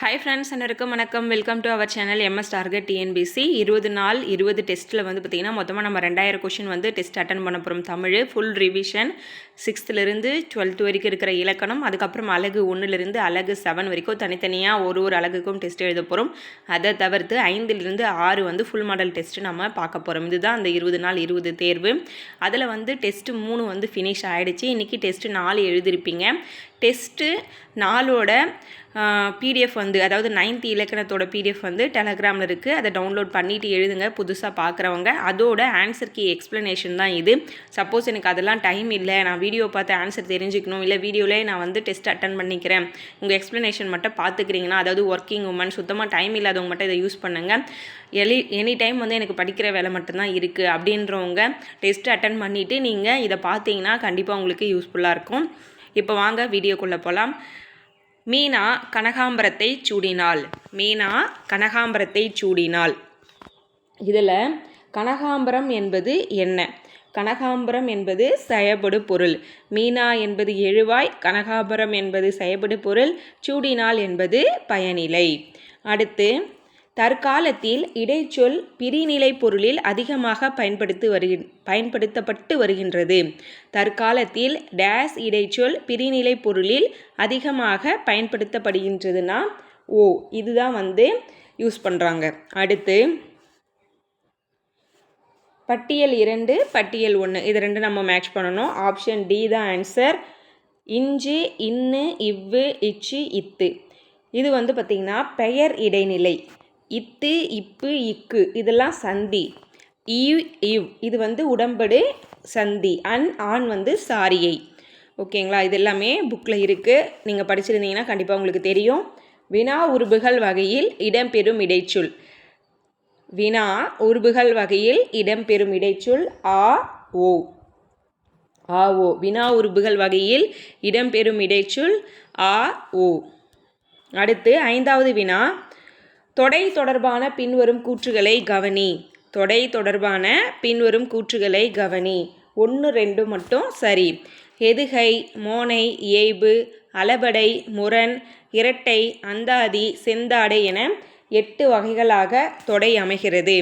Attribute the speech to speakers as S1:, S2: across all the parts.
S1: Hi friends, அனைவருக்கும் வணக்கம். Welcome to our channel MS target TNPSC. 20 நாள் 20 டெஸ்ட்டில் வந்து பார்த்திங்கன்னா மொத்தமாக நம்ம 2000 கொஷின் வந்து டெஸ்ட் அட்டன் பண்ண போகிறோம். தமிழ் ஃபுல் ரிவிஷன் 6th-லேருந்து 12th வரைக்கும் இருக்கிற இலக்கணம், அதுக்கப்புறம் அலகு 1லேருந்து அலகு 7 வரைக்கும் தனித்தனியாக ஒரு அலகுக்கும் டெஸ்ட் எழுத போகிறோம். அதை தவிர்த்து 5லேருந்து 6 வந்து ஃபுல் மாடல் டெஸ்ட்டு நம்ம பார்க்க போகிறோம். இதுதான் அந்த 20 நாள் 20 தேர்வு. அதில் வந்து டெஸ்ட்டு 3 வந்து ஃபினிஷ் ஆகிடுச்சு. இன்றைக்கி டெஸ்ட்டு 4 எழுதியிருப்பீங்க. டெஸ்ட்டு 4ஓட பிடிஎஃப் வந்து, அதாவது 9th இலக்கணத்தோட பிடிஎஃப் வந்து டெலகிராமில் இருக்குது. அதை டவுன்லோட் பண்ணிவிட்டு எழுதுங்க புதுசாக பார்க்குறவங்க. அதோட ஆன்சர் கீ எக்ஸ்ப்ளனேஷன் தான் இது. சப்போஸ் எனக்கு அதெல்லாம் டைம் இல்லை, நான் வீடியோ பார்த்து ஆன்சர் தெரிஞ்சுக்கணும், இல்லை வீடியோவிலே நான் வந்து டெஸ்ட் அட்டன் பண்ணிக்கிறேன், உங்கள் எக்ஸ்ப்ளனேஷன் மட்டும் பார்த்துக்கிறீங்கன்னா, அதாவது ஒர்க்கிங் உமன் சுத்தமாக டைம் இல்லாதவங்க மட்டும் இதை யூஸ் பண்ணுங்கள். எனி டைம் வந்து எனக்கு படிக்கிற வேலை மட்டும்தான் இருக்குது அப்படின்றவங்க டெஸ்ட் அட்டன் பண்ணிவிட்டு நீங்கள் இதை பார்த்தீங்கன்னா கண்டிப்பாக உங்களுக்கு யூஸ்ஃபுல்லாக இருக்கும். இப்போ வாங்க வீடியோக்குள்ளே போகலாம். மீனா கனகாம்பரத்தை சூடினாள். மீனா கனகாம்பரத்தை சூடினாள். இதில் கனகாம்பரம் என்பது என்ன? கனகாம்பரம் என்பது செயபடு பொருள். மீனா என்பது எழுவாய், கனகாம்பரம் என்பது செயபடு பொருள், சூடினாள் என்பது பயனிலை. அடுத்து, தற்காலத்தில் இடைச்சொல் பிரிநிலை பொருளில் அதிகமாக பயன்படுத்தப்பட்டு வருகின்றது. தற்காலத்தில் டேஸ் இடைச்சொல் பிரிநிலை பொருளில் அதிகமாக பயன்படுத்தப்படுகின்றதுன்னா ஓ, இதுதான் வந்து யூஸ் பண்ணுறாங்க. அடுத்து, பட்டியல் 2 பட்டியல் 1 இது ரெண்டு நம்ம மேட்ச் பண்ணணும். ஆப்ஷன் டி தான் ஆன்சர். இஞ்சு, இன்னு, இவ்வு, இச்சு, இத்து. இது வந்து பார்த்திங்கன்னா பெயர் இடைநிலை. இத்து, இப்பு, இக்கு இதெல்லாம் சந்தி. இவ் இது வந்து உடம்படு சந்தி. ஆண் வந்து சாரியை. ஓகேங்களா? இது எல்லாமே புக்கில் இருக்குது. நீங்கள் படிச்சிருந்தீங்கன்னா கண்டிப்பாக உங்களுக்கு தெரியும். வினா உருபுகள் வகையில் இடம்பெறும் இடைச்சொல். வினா உருபுகள் வகையில் இடம்பெறும் இடைச்சொல் ஆ ஓ. ஆ ஓ. வினா உருபுகள் வகையில் இடம்பெறும் இடைச்சொல் ஆ ஓ. அடுத்து 5வது வினா, தொடை தொடர்பான பின்வரும் கூற்றுகளை கவனி. தொடை தொடர்பான பின்வரும் கூற்றுகளை கவனி. 1, 2 மட்டும் சரி. எதுகை, மோனை, ஏய்பு, அளபடை, முரண், இரட்டை, அந்தாதி, செந்தாடை என 8 வகைகளாக தொடை அமைகிறது.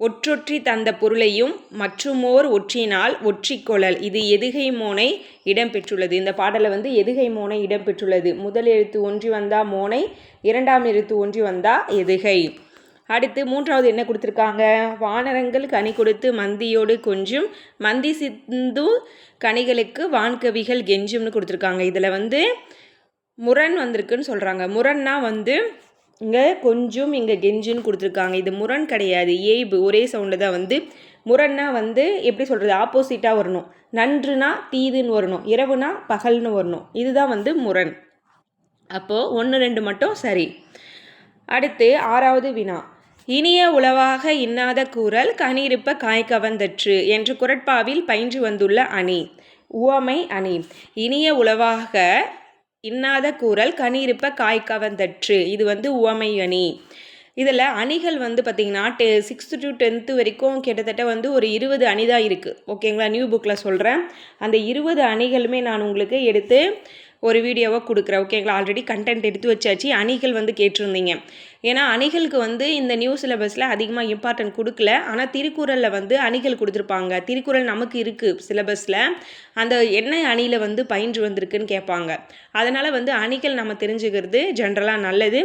S1: ஒற்றொற்றி தந்த பொருளையும் மற்றுமோர் ஒற்றினால் ஒற்றிக்கொள்ளல். இது எதுகை மோனை இடம்பெற்றுள்ளது. இந்த பாடலில் வந்து எதுகை மோனை இடம்பெற்றுள்ளது. முதல் எழுத்து ஒன்றி வந்தா மோனை, 2ஆம் எழுத்து ஒன்றி வந்தா எதுகை. அடுத்து 3வது என்ன கொடுத்துருக்காங்க? வானரங்கள் கனி கொடுத்து மந்தியோடு கொஞ்சும், மந்தி சிந்து கனிகளுக்கு வான்கவிகள் கெஞ்சும்னு கொடுத்துருக்காங்க. இதில் வந்து முரண் வந்திருக்குன்னு சொல்கிறாங்க. முரண்னா வந்து இங்கே கொஞ்சம், இங்கே கெஞ்சுன்னு கொடுத்துருக்காங்க. இது முரண் கிடையாது, ஏய்பு. ஒரே சவுண்டு தான். வந்து முரண்னா வந்து எப்படி சொல்கிறது, ஆப்போசிட்டாக வரணும். நன்றுனா தீதுன்னு வரணும், இரவுனா பகல்னு வரணும். இதுதான் வந்து முரண். அப்போது 1, 2 மட்டும் சரி. அடுத்து 6வது வினா, இனிய உளவாக இன்னாத கூறல் கனியிருப்ப காய்கவந்தற்று என்று குறட்பாவில் பயின்று வந்துள்ள அணி. உவமை அணி. இனிய உளவாக இன்னாத கூறல் கனியிருப்ப காய்கவந்தற்று. இது வந்து உவமை அணி. இதில் அணிகள் வந்து பார்த்திங்கன்னா 6th to 10th வரைக்கும் கிட்டத்தட்ட வந்து ஒரு 20 அணி தான் இருக்குது. ஓகேங்களா? நியூ புக்கில் சொல்கிறேன். அந்த 20 அணிகளுமே நான் உங்களுக்கு எடுத்து ஒரு வீடியோவை கொடுக்குறேன். ஓகேங்களா? ஆல்ரெடி கண்டென்ட் எடுத்து வச்சாச்சு. அணிகள் வந்து கேட்டிருந்தீங்க. ஏன்னா அணிகளுக்கு வந்து இந்த நியூ சிலபஸில் அதிகமாக இம்பார்ட்டன்ட் கொடுக்கல. ஆனால் திருக்குறளில் வந்து அணிகள் கொடுத்துருப்பாங்க. திருக்குறள் நமக்கு இருக்குது சிலபஸில். அந்த என்ன அணியில் வந்து பயின்று வந்திருக்குன்னு கேட்பாங்க. அதனால் வந்து அணிகள் நம்ம தெரிஞ்சுக்கிறது ஜென்ரலாக நல்லது.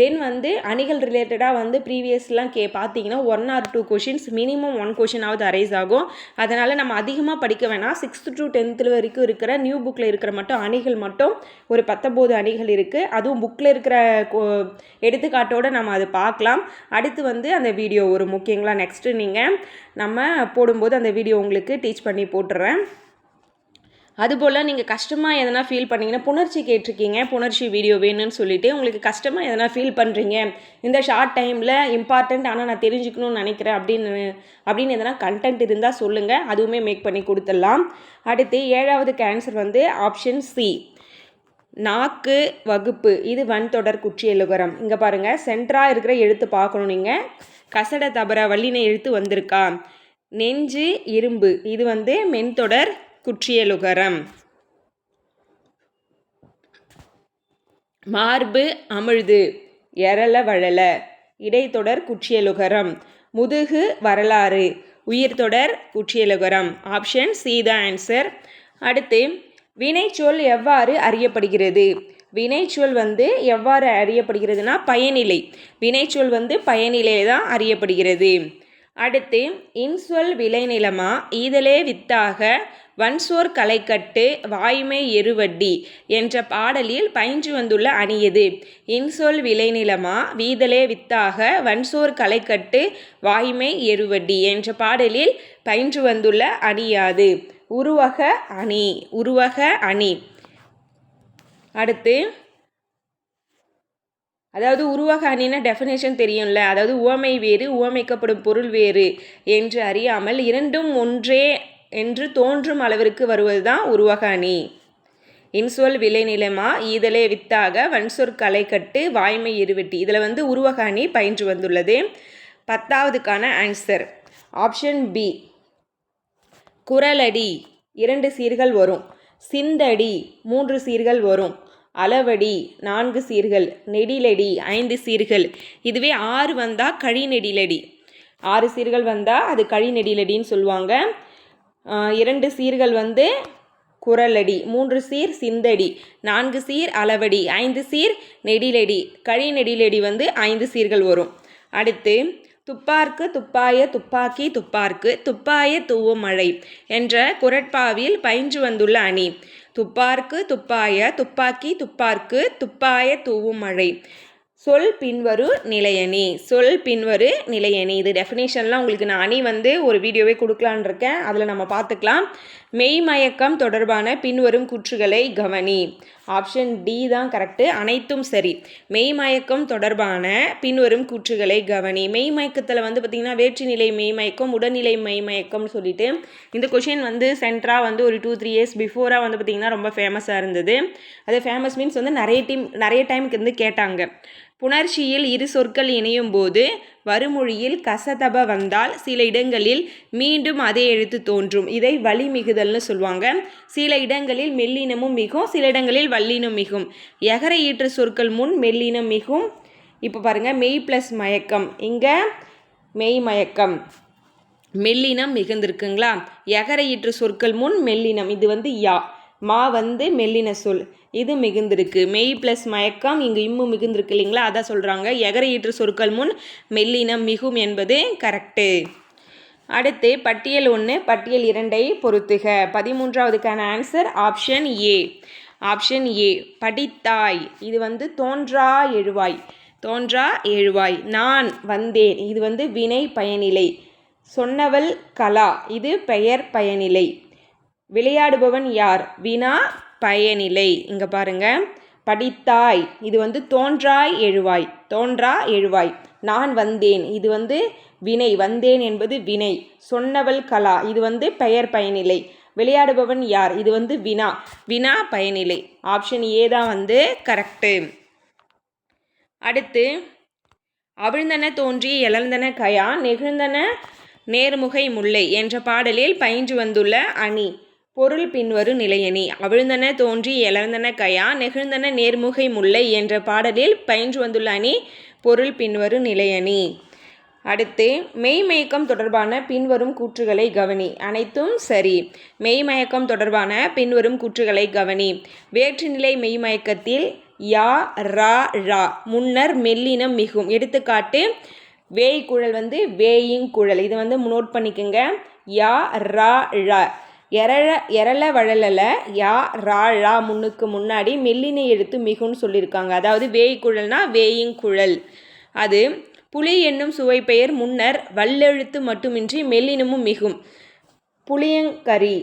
S1: தென் வந்து அணிகள் ரிலேட்டடாக வந்து ப்ரீவியஸ்லாம் பார்த்தீங்கன்னா 1 or 2 கொஷின்ஸ், மினிமம் 1 கொஷினாவது அரைஸ் ஆகும். அதனால் நம்ம அதிகமாக படிக்க வேணாம். 6th to 10th வரைக்கும் இருக்கிற நியூ புக்கில் இருக்கிற மட்டும் அணிகள் மட்டும் ஒரு 19 அணிகள் இருக்குது. அதுவும் புக்கில் இருக்கிற எடுத்துக்காட்டோடு நம்ம அதை பார்க்கலாம். அடுத்து வந்து அந்த வீடியோ வரும். ஓகேங்களா? நெக்ஸ்ட்டு நீங்கள் நம்ம போடும்போது அந்த வீடியோ உங்களுக்கு டீச் பண்ணி போட்டுறேன். அதுபோல் நீங்கள் கஷ்டமாக எதனா ஃபீல் பண்ணிங்கன்னா, புணர்ச்சி கேட்டிருக்கீங்க, புணர்ச்சி வீடியோ வேணும்னு சொல்லிவிட்டு உங்களுக்கு கஷ்டமாக எதனா ஃபீல் பண்ணுறீங்க, இந்த ஷார்ட் டைமில் இம்பார்ட்டண்ட் ஆனால் நான் தெரிஞ்சுக்கணும்னு நினைக்கிறேன் அப்படின்னு எதனா கண்டென்ட் இருந்தால் சொல்லுங்கள். அதுவுமே மேக் பண்ணி கொடுத்துடலாம். அடுத்து 7வது ஆன்சர் வந்து ஆப்ஷன் சி, நாக்கு வகுப்பு. இது வன்தொடர் குற்றியலுகரம். இங்கே பாருங்கள், சென்டராக இருக்கிற எழுத்து பார்க்கணும் நீங்கள். கசட தபர வல்லின எழுத்து வந்திருக்கா? நெஞ்சு இரும்பு. இது வந்து மென்தொடர் குற்றியலுகரம். மார்பு அமிழ்து. எரள வழல. இடைத்தொடர் குற்றியலுகரம். முதுகு வரலாறு. உயிர்த்தொடர் குற்றியலுகரம். ஆப்ஷன் சி தான் ஆன்சர். அடுத்து வினைச்சொல் எவ்வாறு அறியப்படுகிறது? வினைச்சொல் வந்து எவ்வாறு அறியப்படுகிறதுனா பயனிலை. வினைச்சொல் வந்து பயனிலை தான் அறியப்படுகிறது. அடுத்து இன்சொல் விளைநிலமா ஈதலே வித்தாக வன்சோர் களைக்கட்டு வாய்மை எருவட்டி என்ற பாடலில் பயின்று வந்துள்ள அணியது. இன்சொல் விளைநிலமா வீதலே வித்தாக வன்சோர் களைக்கட்டு வாய்மை எருவட்டி என்ற பாடலில் பயின்று வந்துள்ள அணியாது? உருவக அணி. உருவக அணி. அடுத்து அதாவது உருவக அணின டெஃபினேஷன் தெரியும்ல, அதாவது உவமை வேறு உவமைக்கப்படும் பொருள் வேறு என்று அறியாமல் இரண்டும் ஒன்றே என்று தோன்றும் அளவிற்கு வருவது தான் உருவக அணி. இன்சொல் விளைநிலமா ஈதலே வித்தாக வன்சொற் களைக்கட்டு வாய்மை எருவட்டி இதில் வந்து உருவக அணி பயின்று வந்துள்ளது. 10வதுக்கான ஆன்சர் ஆப்ஷன் பி. குறளடி 2 சீர்கள் வரும். சிந்தடி 3 சீர்கள் வரும். அளவடி 4 சீர்கள். நெடிலடி 5 சீர்கள். இதுவே 6 வந்தால் கழி நெடிலடி. 6 சீர்கள் வந்தால் அது கழி நெடிலடின்னு சொல்லுவாங்க. 2 சீர்கள் வந்து குறளடி, 3 சீர் சிந்தடி, 4 சீர் அளவடி, 5 சீர் நெடிலடி. கழி நெடிலடி வந்து 5 சீர்கள் வரும். அடுத்து துப்பார்க்கு துப்பாய துப்பாக்கி துப்பார்க்கு துப்பாய தூவும் மழை என்ற குறட்பாவில் பயின்று வந்துள்ள அணி. துப்பார்க்கு துப்பாய துப்பாக்கி துப்பார்க்கு துப்பாய தூவும் மழை. சொல் பின்வரு நிலையணி. சொல் பின்வரு நிலையணி. இது டெஃபினேஷன்லாம் உங்களுக்கு நான் அணி வந்து ஒரு வீடியோவே கொடுக்கலான் இருக்கேன், அதில் நம்ம பார்த்துக்கலாம். மெய்மயக்கம் தொடர்பான பின்வரும் கூற்றுகளை கவனி. ஆப்ஷன் டி தான் கரெக்டு. அனைத்தும் சரி. மெய்மயக்கம் தொடர்பான பின்வரும் கூற்றுகளை கவனி. மெய்மயக்கத்தில் வந்து பார்த்திங்கன்னா வேற்றுநிலை மெய்மயக்கம் உடல்நிலை மெய்மயக்கம்னு சொல்லிட்டு இந்த கொஷின் வந்து சென்ட்ராக வந்து ஒரு 2-3 இயர்ஸ் பிஃபோராக வந்து பார்த்திங்கன்னா ரொம்ப ஃபேமஸாக இருந்தது. அது ஃபேமஸ் மீன்ஸ் வந்து நிறைய டைமுக்கு வந்து கேட்டாங்க. புணர்ச்சியில் இரு சொற்கள் இணையும் போது வருமொழியில் கசதப வந்தால் சில இடங்களில் மீண்டும் அதே எழுத்து தோன்றும். இதை வழிமிகுதல்னு சொல்லுவாங்க. சில இடங்களில் மெல்லினமும் மிகும், சில இடங்களில் வல்லினம் மிகும். எகர ஈற்று சொற்கள் முன் மெல்லினம் மிகும். இப்போ பாருங்கள், மெய் ப்ளஸ் மயக்கம். இங்கே மெய் மயக்கம் மெல்லினம் மிகுந்திருக்குங்களா. எகர ஈற்று சொற்கள் முன் மெல்லினம். இது வந்து யா. மா வந்து மெல்லின சொல், இது மிகுந்திருக்கு. மெய் ப்ளஸ் மயக்கம், இங்கு இம்மு மிகுந்திருக்கு இல்லைங்களா, அதான் சொல்கிறாங்க. எகர ஈற்று சொற்கள் முன் மெல்லினம் மிகும் என்பது கரெக்டு. அடுத்து பட்டியல் 1 பட்டியல் 2 பொறுத்துக. 13வதுக்கான answer option A. Option A படித்தாய். இது வந்து தோன்றா எழுவாய். தோன்றா எழுவாய். நான் வந்தேன். இது வந்து வினை பயனிலை. சொன்னவள் கலா. இது பெயர் பயனிலை. விளையாடுபவன் யார்? வினா பயனிலை. இங்கே பாருங்க, படித்தாய் இது வந்து தோன்றாய் எழுவாய். தோன்றா எழுவாய். நான் வந்தேன் இது வந்து வினை. வந்தேன் என்பது வினை. சொன்னவள் கலா இது வந்து பெயர் பயனிலை. விளையாடுபவன் யார்? இது வந்து வினா. வினா பயனிலை. ஆப்ஷன் ஏ தான் வந்து கரெக்டு. அடுத்து அவிழ்ந்தன தோன்றி எழந்தன கயா நெகிழ்ந்தன நேர்முகை முல்லை என்ற பாடலில் பயின்று வந்துள்ள அணி. பொருள் பின்வரு நிலையணி. அவிழ்ந்தன தோன்றி எழந்தன கயா நெகிழ்ந்தன நேர்முகை முல்லை என்ற பாடலில் பயின்று வந்துள்ள அணி பொருள் பின்வரு நிலையணி. அடுத்து மெய்மயக்கம் தொடர்பான பின்வரும் கூற்றுகளை கவனி. அனைத்தும் சரி. மெய்மயக்கம் தொடர்பான பின்வரும் கூற்றுகளை கவனி. வேற்றுநிலை மெய்மயக்கத்தில் யா ரா ழா முன்னர் மெல்லினம் மிகும். எடுத்துக்காட்டு வேய் குழல் வந்து வேயிங் குழல். இது வந்து நோட் பண்ணிக்கோங்க. யா ரா ழ. எரள வழல யா ரா ழா முன்னுக்கு முன்னாடி மெல்லினை எழுத்து மிகுன்னு சொல்லியிருக்காங்க. அதாவது வேய் குழல்னா வேயிங் குழல். அது புலி என்னும் சுவைப்பெயர் முன்னர் வல்லெழுத்து மட்டுமின்றி மெல்லினமும் மிகும். புளியங்கறி.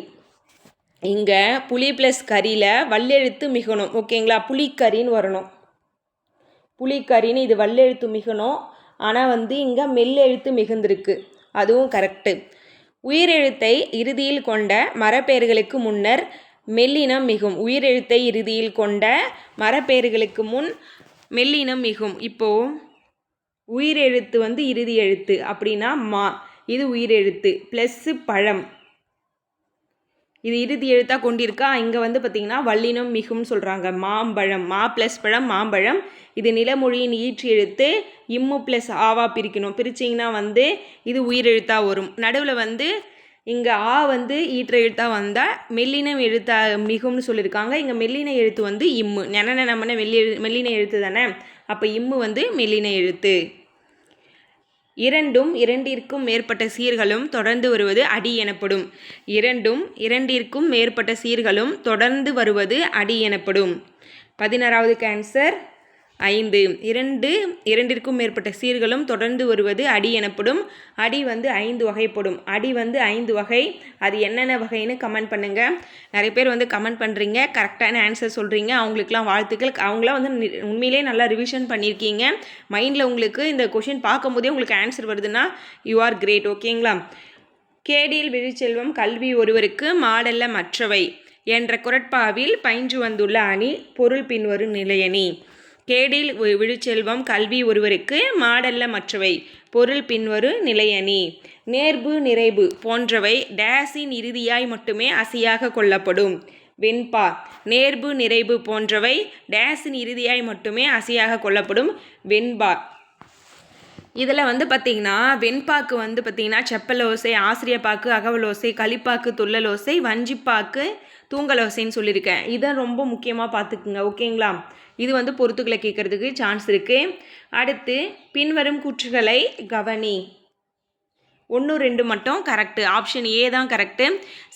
S1: இங்கே புளி ப்ளஸ் கறியில் வல்லெழுத்து மிகணும். ஓகேங்களா, புளிக்கறின்னு வரணும். புளிக்கறின்னு இது வல்லெழுத்து மிகணும். ஆனால் வந்து இங்கே மெல்லெழுத்து மிகுந்திருக்கு. அதுவும் கரெக்டு. உயிரெழுத்தை இறுதியில் கொண்ட மரப்பெயர்களுக்கு முன்னர் மெல்லினம் மிகும். உயிரெழுத்தை இறுதியில் கொண்ட மரப்பெயர்களுக்கு முன் மெல்லினம் மிகும். இப்போது உயிரெழுத்து வந்து இறுதி எழுத்து அப்படின்னா மா, இது உயிரெழுத்து. ப்ளஸ்ஸு பழம். இது இறுதி எழுத்தாக கொண்டிருக்கா. இங்கே வந்து பார்த்திங்கன்னா வல்லினம் மிகும்னு சொல்கிறாங்க. மாம்பழம், மா ப்ளஸ் பழம் மாம்பழம். இது நிலமொழியின் ஈற்று எழுத்து. இம்மு ப்ளஸ் ஆவா பிரிக்கணும். பிரிச்சிங்கன்னா வந்து இது உயிரெழுத்தாக வரும். நடுவில் வந்து இங்கே ஆ வந்து ஈற்ற எழுத்தாக வந்தால் மெல்லினம் எழுத்தா மிகும்னு சொல்லியிருக்காங்க. இங்கே மெல்லின எழுத்து வந்து இம்மு. நம்மன மெல்லின எழுத்து தானே, அப்போ இம்மு வந்து மெல்லின எழுத்து. இரண்டும் இரண்டிற்கும் மேற்பட்ட சீர்களும் தொடர்ந்து வருவது அடி எனப்படும். இரண்டும் இரண்டிற்கும் மேற்பட்ட சீர்களும் தொடர்ந்து வருவது அடி எனப்படும். 16வது ஆன்சர் 5. இரண்டிற்கும் மேற்பட்ட சீர்களும் தொடர்ந்து வருவது அடி எனப்படும். அடி வந்து 5 வகைப்படும். அடி வந்து 5 வகை. அது என்னென்ன வகைன்னு கமெண்ட் பண்ணுங்கள். நிறைய பேர் வந்து கமெண்ட் பண்ணுறீங்க, கரெக்டான ஆன்சர் சொல்கிறீங்க. அவங்களுக்குலாம் வாழ்த்துக்கள். அவங்களாம் வந்து உண்மையிலே நல்லா ரிவிஷன் பண்ணியிருக்கீங்க. மைண்டில் உங்களுக்கு இந்த கொஷின் பார்க்கும்போதே உங்களுக்கு ஆன்சர் வருதுன்னா யூ ஆர் கிரேட். ஓகேங்களா? கேடில் விழுச்செல்வம் கல்வி ஒருவருக்கு மாடல்ல மற்றவை என்ற குறட்பாவில் பயின்று வந்துள்ள அணி பொருள் பின்வரும் நிலையணி. கேடில் விழுச்செல்வம் கல்வி ஒருவருக்கு மாடல்ல மற்றவை பொருள் பின்வரு நிலையணி. நேர்பு நிறைவு போன்றவை டேஸின் இறுதியாய் மட்டுமே அசியாக கொள்ளப்படும். வெண்பா. நேர்பு நிறைவு போன்றவை டேஸின் இறுதியாய் மட்டுமே அசியாக கொள்ளப்படும். வெண்பா. இதில் வந்து பார்த்திங்கன்னா வெண்பாக்கு வந்து பார்த்திங்கன்னா செப்பலோசை, ஆசிரியப்பாக்கு அகவலோசை, களிப்பாக்கு துள்ளலோசை, வஞ்சிப்பாக்கு தூங்கலோசைன்னு சொல்லியிருக்கேன். இதை ரொம்ப முக்கியமாக பார்த்துக்குங்க. ஓகேங்களா? இது வந்து பொறுத்துக்களை கேட்குறதுக்கு சான்ஸ் இருக்குது. அடுத்து பின்வரும் கூற்றுகளை கவனி. 1, 2 மட்டும் கரெக்டு. ஆப்ஷன் ஏ தான் கரெக்டு.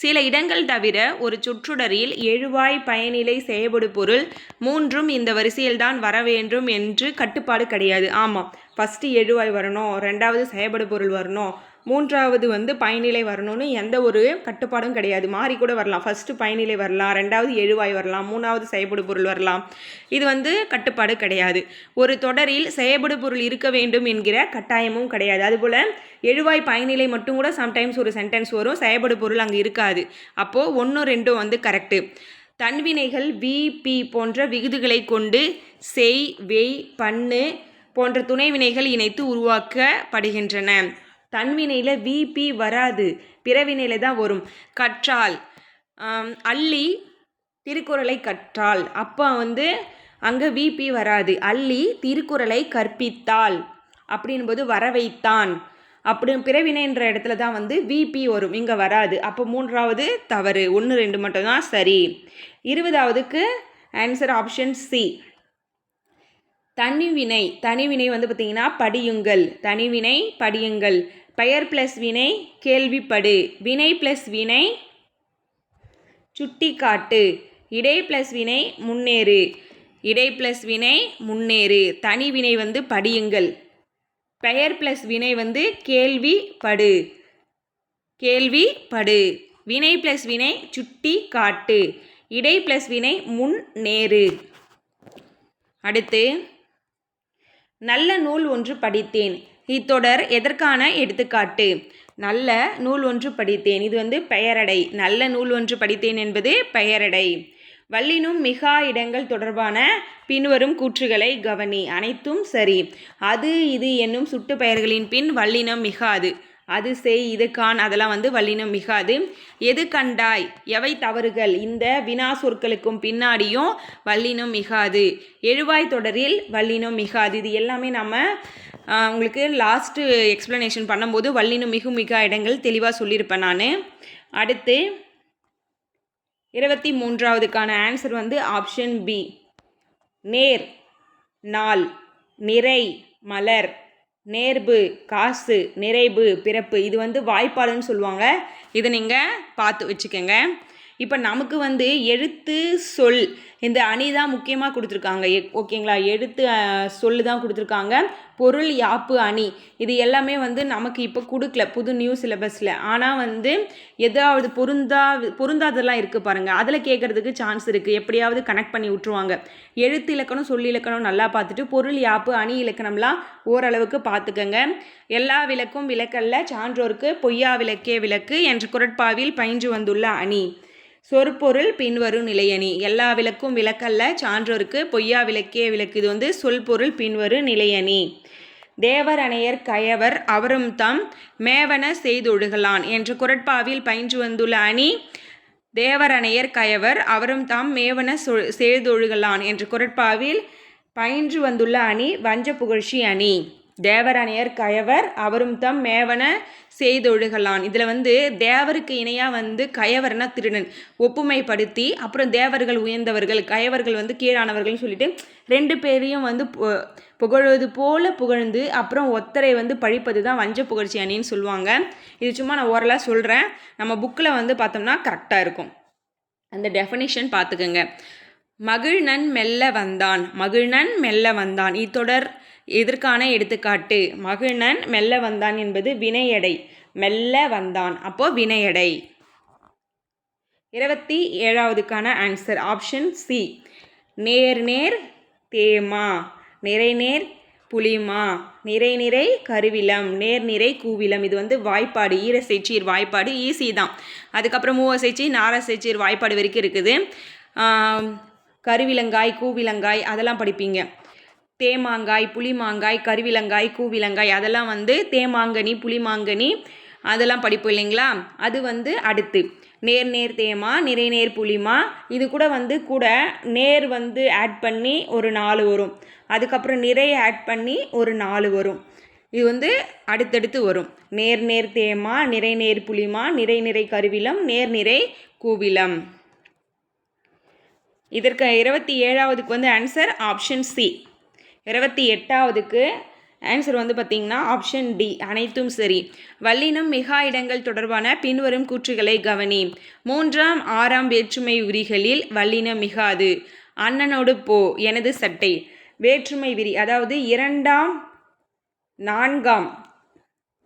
S1: சில இடங்கள் தவிர ஒரு சொற்றொடரில் எழுவாய் பயனிலை செயல்படு பொருள் 3ம் இந்த வரிசையில்தான் வர வேண்டும் என்று கட்டுப்பாடு கிடையாது. ஆமாம், ஃபஸ்ட்டு எழுவாய் வரணும், 2வது செயல்படு பொருள் வரணும், 3வது வந்து பயனிலை வரணும்னு எந்த ஒரு கட்டுப்பாடும் கிடையாது. மாறி கூட வரலாம். ஃபஸ்ட்டு பயனிலை வரலாம், 2வது எழுவாய் வரலாம், 3வது செயல்படு பொருள் வரலாம். இது வந்து கட்டுப்பாடு கிடையாது. ஒரு தொடரில் செயல்படு பொருள் இருக்க வேண்டும் என்கிற கட்டாயமும் கிடையாது. அதுபோல் எழுவாய் பயனிலை மட்டும் கூட சம்டைம்ஸ் ஒரு சென்டென்ஸ் வரும், செயல்படு பொருள் அங்கே இருக்காது. அப்போது 1, 2 வந்து கரெக்டு. தன்வினைகள் வி பி போன்ற விகுதிகளை கொண்டு செய், வெய், பண்ணு போன்ற துணைவினைகள் இணைத்து உருவாக்கப்படுகின்றன. தன்வினையில் விபி வராது, பிறவினையில் தான் வரும். கற்றால், அள்ளி திருக்குறளை கற்றால், அப்போ வந்து அங்கே விபி வராது. அள்ளி திருக்குறளை கற்பித்தாள் அப்படின்போது வர வைத்தான். அப்படி பிறவினைன்ற இடத்துல தான் வந்து விபி வரும், இங்கே வராது. அப்போ 3வது தவறு. 1, 2 மட்டும்தான் சரி. 20வதுக்கு ஆன்சர் ஆப்ஷன் சி. தனிவினை. தனிவினை வந்து பார்த்திங்கன்னா படியுங்கள். தனிவினை படியுங்கள். பெயர் ப்ளஸ் வினை கேள்விப்படு. வினை ப்ளஸ் வினை சுட்டி காட்டு. இடை ப்ளஸ் வினை முன்னேறு. இடை ப்ளஸ் வினை முன்னேறு. தனிவினை வந்து படியுங்கள். பெயர் ப்ளஸ் வினை வந்து கேள்விப்படு. கேள்விப்படு. வினை ப்ளஸ் வினை சுட்டி காட்டு. இடை ப்ளஸ் வினை முன்னேறு. அடுத்து நல்ல நூல் ஒன்று படித்தேன். இத்தொடர் எதற்கான எடுத்துக்காட்டு? நல்ல நூல் ஒன்று படித்தேன், இது வந்து பெயரடை. நல்ல நூல் ஒன்று படித்தேன் என்பது பெயரடை. வல்லினும் மிகா இடங்கள் தொடர்பான பின்வரும் கூற்றுகளை கவனி. அனைத்தும் சரி. அது இது என்னும் சுட்டு பெயர்களின் பின் வல்லினம் மிகாது. அது செய், இது கான், அதெல்லாம் வந்து வல்லினம் மிகாது. எது கண்டாய், எவை தவறுகள், இந்த வினா சொற்களுக்கும் பின்னாடியும் வல்லினம் மிகாது. எழுவாய் தொடரில் வல்லினம் மிகாது. இது எல்லாமே நம்ம உங்களுக்கு லாஸ்ட்டு எக்ஸ்ப்ளனேஷன் பண்ணும்போது வல்லினம் மிகா இடங்கள் தெளிவாக சொல்லியிருப்பேன் நான். அடுத்து 23வதுக்கான ஆன்சர் வந்து ஆப்ஷன் பி. நேர், நாள், நிறை, மலர், நேர்பு, காசு, நிறைவு, பிறப்பு. இது வந்து வாய்ப்பாடுன்னு சொல்லுவாங்க. இதை நீங்கள் பார்த்து வச்சுக்கோங்க. இப்போ நமக்கு வந்து எழுத்து சொல் இந்த அணி தான் முக்கியமாக கொடுத்துருக்காங்க. ஓகேங்களா? எழுத்து சொல் தான் கொடுத்துருக்காங்க. பொருள் யாப்பு அணி இது எல்லாமே வந்து நமக்கு இப்போ கொடுக்கல புது நியூ சிலபஸில். ஆனால் வந்து எதாவது பொருந்தாதெல்லாம் இருக்குது பாருங்கள், அதில் கேட்குறதுக்கு சான்ஸ் இருக்குது. எப்படியாவது கனெக்ட் பண்ணி விட்ருவாங்க. எழுத்து இலக்கணம் சொல் இலக்கணம் நல்லா பார்த்துட்டு பொருள் யாப்பு அணி இலக்கணம்லாம் ஓரளவுக்கு பார்த்துக்கங்க. எல்லா விளக்கும் விளக்கல்ல, சான்றோருக்கு பொய்யா விளக்கே விளக்கு என்ற குறட்பாவில் பயின்று வந்துள்ள அணி. சொற்பொருள் பின்வரும் நிலையணி. எல்லா விளக்கும் விளக்கல்ல, சான்றோருக்கு பொய்யா விளக்கே விளக்கு. இது வந்து சொல்பொருள் பின்வரும் நிலையணி. தேவர் அணையர் கயவர் அவரும் தம் மேவன செய்தொழுகலான் என்ற குறட்பாவில் பயின்று வந்துள்ள அணி தேவரணையர் கயவர் அவரும் தாம் மேவன சேர்தொழுகலான் என்ற குரட்பாவில் பயின்று வந்துள்ள அணி வஞ்ச புகழ்ச்சி அணி. தேவரணையர் கயவர் அவரும் தம் மேவன செய்தொழுகலான். இதில் தேவருக்கு இணையாக கயவர்னா திருடன் ஒப்புமைப்படுத்தி, அப்புறம் தேவர்கள் உயர்ந்தவர்கள், கயவர்கள் கீழானவர்கள்னு சொல்லிட்டு ரெண்டு பேரையும் புகழ்வது போல புகழ்ந்து அப்புறம் ஒத்தரை பழிப்பது தான் வஞ்ச புகழ்ச்சி அணின்னு சொல்லுவாங்க. இது சும்மா நான் ஓரலாக சொல்கிறேன். நம்ம புக்கில் பார்த்தோம்னா கரெக்டாக இருக்கும். அந்த டெஃபினிஷன் பார்த்துக்கோங்க. மகிழ்நன் மெல்ல வந்தான். மகிழ்நன் மெல்ல வந்தான் இத்தொடர் எதற்கான எடுத்துக்காட்டு? மகிழ்நன் மெல்ல வந்தான் என்பது வினையடை. மெல்ல வந்தான் அப்போ வினையடை. 27க்கான ஆன்சர் ஆப்ஷன் சி. நேர் நேர் தேமா, நிறை நேர் புலிமா, நிறை நிறை கருவிலம், நேர் நிறை கூவிலம். இது வாய்ப்பாடு, ஈரசைச்சீர் வாய்ப்பாடு ஈஸி தான். அதுக்கப்புறம் மூவசைச்சீர் நாரசைச்சீர் வாய்ப்பாடு வரைக்கும் இருக்குது. கருவிலங்காய் கூவிலங்காய் அதெல்லாம் படிப்பீங்க. தேமாங்காய் புளிமாங்காய் கருவிலங்காய் கூவிலங்காய் அதெல்லாம் தேமாங்கனி புளிமாங்கனி அதெல்லாம் படிப்போம் இல்லைங்களா? அது அடுத்து நேர் நேர் தேமா, நிறை நேர் புளிமா. இது கூட கூட நேர் ஆட் பண்ணி ஒரு 4 வரும். அதுக்கப்புறம் நிறை ஆட் பண்ணி ஒரு 4 வரும். இது அடுத்தடுத்து வரும். நேர் நேர் தேமா, நிறை நேர் புளிமா, நிறை நிறை கருவிலம், நேர் நிறை கூவிலம். இதற்கு 27க்கு ஆன்சர் ஆப்ஷன் சி. 28க்கு ஆன்சர் பார்த்திங்கன்னா ஆப்ஷன் டி, அனைத்தும் சரி. வல்லினம் மிகா இடங்கள் தொடர்பான பின்வரும் கூற்றுகளை கவனி. 3ஆம் 6ஆம் வேற்றுமை விரிகளில் வல்லினம் மிகாது. அண்ணனோடு போ, எனது சட்டை. வேற்றுமை விரி அதாவது 2ஆம் 4ஆம்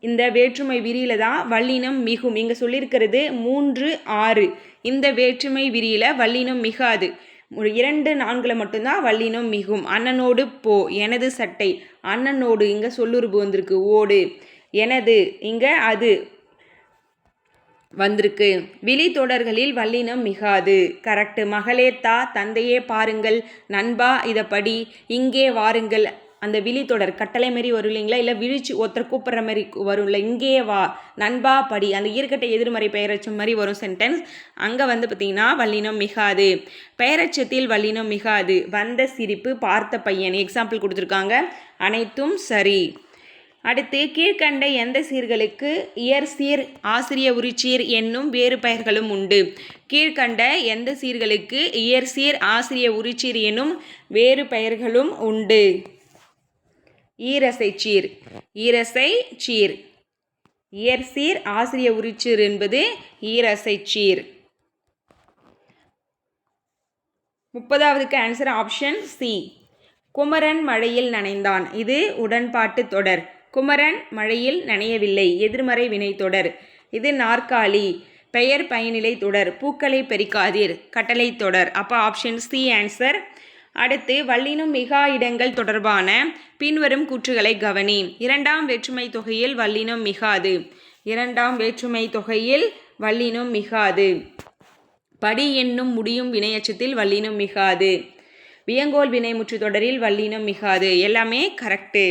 S1: இந்த வேற்றுமை விரியில தான் வல்லினம் மிகும். இங்கே சொல்லியிருக்கிறது 3, 6. இந்த வேற்றுமை விரியில வல்லினம் மிகாது. 2, 4 மட்டும்தான் வல்லினம் மிகும். அண்ணனோடு போ, எனது சட்டை. அண்ணனோடு இங்கே சொல்லுறுப்பு வந்திருக்கு, ஓடு. எனது இங்கே அது வந்திருக்கு. விழி தொடர்களில் வல்லினம் மிகாது. கரெக்டு. மகளே தா, தந்தையே பாருங்கள், நண்பா இதை படி, இங்கே வாருங்கள். அந்த விழி தொடர் கட்டளை மாரி வரும் இல்லைங்களா? இல்லை விழிச்சு ஒருத்தர் கூப்பிட்ற மாதிரி வரும்ல, இங்கே வா, நண்பா படி. அந்த ஈர்க்கட்டை எதிர்மறை பெயரச்சம் மாதிரி வரும் சென்டென்ஸ். அங்கே பார்த்திங்கன்னா வல்லினம் மிகாது. பெயரச்சத்தில் வல்லினம் மிகாது. வந்த சிரிப்பு, பார்த்த பையன் எக்ஸாம்பிள் கொடுத்துருக்காங்க. அனைத்தும் சரி. அடுத்து கீழ்கண்ட எந்த சீர்களுக்கு இயற்சீர் ஆசிரிய உரிச்சீர் என்னும் வேறு பெயர்களும் உண்டு? கீழ்கண்ட எந்த சீர்களுக்கு இயற்சீர் ஆசிரிய உரிச்சீர் என்னும் வேறு பெயர்களும் உண்டு? ஈரசைச்சீர், ஈரசைச்சீர். இயற்சீர் ஆசிரிய உரிச்சீர் என்பது ஈரசைச்சீர். 30க்கு ஆன்சர் ஆப்ஷன் சி. குமரன் மழையில் நனைந்தான். இது உடன்பாட்டு தொடர். குமரன் மழையில் நனையவில்லை, எதிர்மறை வினை தொடர். இது நாற்காலி, பெயர் பயனிலை தொடர். பூக்களை பறிக்காதீர், கட்டளை தொடர். அப்போ ஆப்ஷன் சி ஆன்சர். அடுத்து வல்லினம் மிகா இடங்கள் தொடர்பான பின்வரும் கூற்றுகளை கவனி. 2ஆம் வேற்றுமை தொகையில் வல்லினம் மிகாது. 2ஆம் வேற்றுமை தொகையில் வல்லினம் மிகாது. படி என்னும் முடியும் வினையச்சத்தில் வல்லினம் மிகாது. வியங்கோல் வினைமுற்று தொடரில் வல்லினம் மிகாது. எல்லாமே கரெக்டு.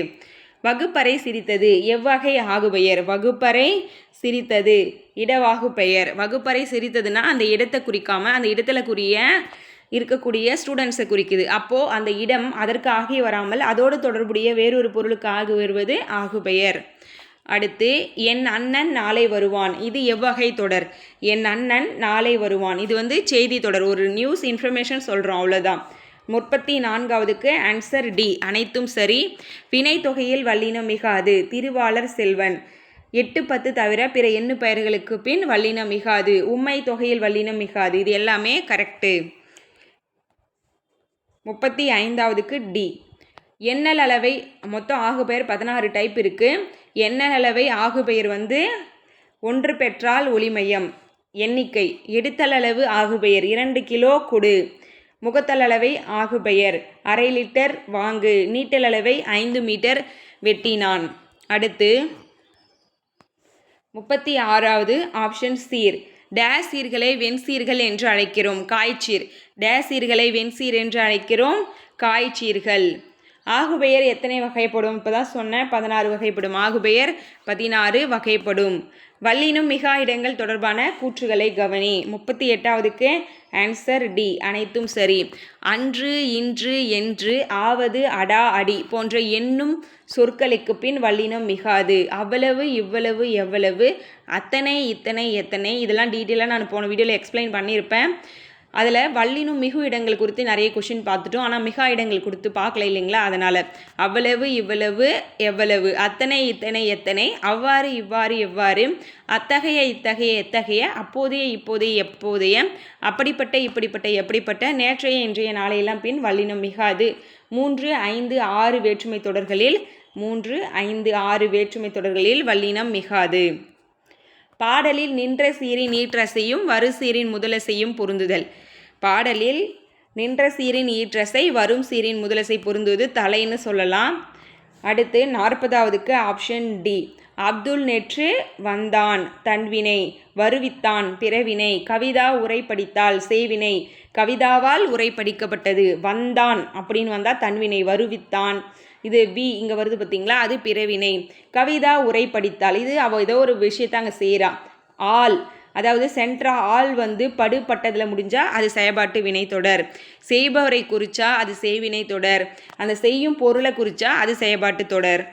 S1: வகுப்பறை சிரித்தது எவ்வகை ஆகுபெயர்? வகுப்பறை சிரித்தது இடவாகு பெயர். வகுப்பறை சிரித்ததுன்னா அந்த இடத்தை குறிக்காம அந்த இடத்துல இருக்கக்கூடிய ஸ்டூடெண்ட்ஸை குறிக்குது. அப்போது அந்த இடம் அதற்கு ஆகி வராமல் அதோடு தொடர்புடைய வேறொரு பொருளுக்கு ஆகி வருவது ஆகுபெயர். அடுத்து என் அண்ணன் நாளை வருவான். இது எவ்வகை தொடர்? என் அண்ணன் நாளை வருவான். இது செய்தி தொடர், ஒரு நியூஸ் இன்ஃபர்மேஷன் சொல்கிறோம், அவ்வளோதான். 34க்கு ஆன்சர் டி, அனைத்தும் சரி. வினை தொகையில் வல்லினம் மிகாது. திருவாளர் செல்வன். 8, 10 தவிர பிற எண்ணு பெயர்களுக்கு பின் வல்லினம் மிகாது. உம்மை தொகையில் வல்லினம் மிகாது. இது எல்லாமே கரெக்டு. 35க்கு டி. எண்ணல் அளவை மொத்தம் ஆகுபெயர் 16 டைப் இருக்குது. எண்ணல் அளவை ஆகுபெயர் 1 பெற்றால் ஒளிமையம் எண்ணிக்கை. எடுத்தளவு ஆகுபெயர் 2 கிலோ கொடு. முகத்தளவை ஆகுபெயர் அரை லிட்டர் வாங்கு. நீட்டளவை 5 மீட்டர் வெட்டினான். அடுத்து 36வது ஆப்ஷன் சீர். டேஸ் சீர்களை வெண்சீர்கள் என்று அழைக்கிறோம். காய்ச்சீர். டேஸ் சீர்களை வெண்சீர் என்று அழைக்கிறோம். காய்ச்சீர்கள். ஆகுபெயர் எத்தனை வகைப்படும்? இப்போ தான் சொன்னேன், 16 வகைப்படும். ஆகுபெயர் 16 வகைப்படும். வல்லினம் மிகா இடங்கள் தொடர்பான கூற்றுகளை கவனி. 38வதுக்கு ஆன்சர் டி, அனைத்தும் சரி. அன்று, இன்று, என்று, ஆவது, அடா, அடி போன்ற எண்ணும் சொற்களுக்கு பின் வல்லினம் மிகாது. அவ்வளவு, இவ்வளவு, எவ்வளவு, அத்தனை, இத்தனை, எத்தனை, இதெல்லாம் டீட்டெயிலாக நான் போன வீடியோவில் எக்ஸ்பிளைன் பண்ணியிருப்பேன். அதில் வல்லினம் மிகு இடங்கள் குறித்து நிறைய கொஷின் பார்த்துட்டோம். ஆனால் மிகா இடங்கள் கொடுத்து பார்க்கல இல்லைங்களா? அதனால் அவ்வளவு, இவ்வளவு, எவ்வளவு, அத்தனை, இத்தனை, எத்தனை, அவ்வாறு, இவ்வாறு, எவ்வாறு, அத்தகைய, இத்தகைய, எத்தகைய, அப்போதைய, இப்போதைய, எப்போதைய, அப்படிப்பட்ட, இப்படிப்பட்ட, எப்படிப்பட்ட, நேற்றைய, இன்றைய, நாளையெல்லாம் பின் வல்லினம் மிகாது. 3, 5, 6 வேற்றுமை தொடர்களில் 3, 5, 6 வேற்றுமை தொடர்களில் வல்லினம் மிகாது. பாடலில் நின்ற சீரின் ஈற்றசையும் வரு சீரின் முதலசையும் பொருந்துதல். பாடலில் நின்ற சீரின் ஈற்றசை வரும் சீரின் முதலசை பொருந்துவது தலைன்னு சொல்லலாம். அடுத்து 40வதுக்கு ஆப்ஷன் டி, அப்துல் நேற்று வந்தான் தன்வினை, வருவித்தான் பிறவினை, கவிதா உரை படித்தால் செய்வினை, கவிதாவால் உரை படிக்கப்பட்டது, வந்தான் அப்படின்னு வந்தால் தன்வினை, வருவித்தான் இது பி இங்கே வருது பார்த்தீங்களா, அது பிறவினை. கவிதா உரை படித்தால் இது அவள் ஏதோ ஒரு விஷயத்தை அங்கே செய்கிறான். ஆள் அதாவது சென்ட்ரா ஆள் வந்து படுபட்டதில் முடிஞ்சால் அது செயற்பாட்டு வினை தொடர். செய்பவரை குறித்தா அது செய்வினை தொடர். அந்த செய்யும் பொருளை குறித்தா அது செயற்பாட்டு தொடர்.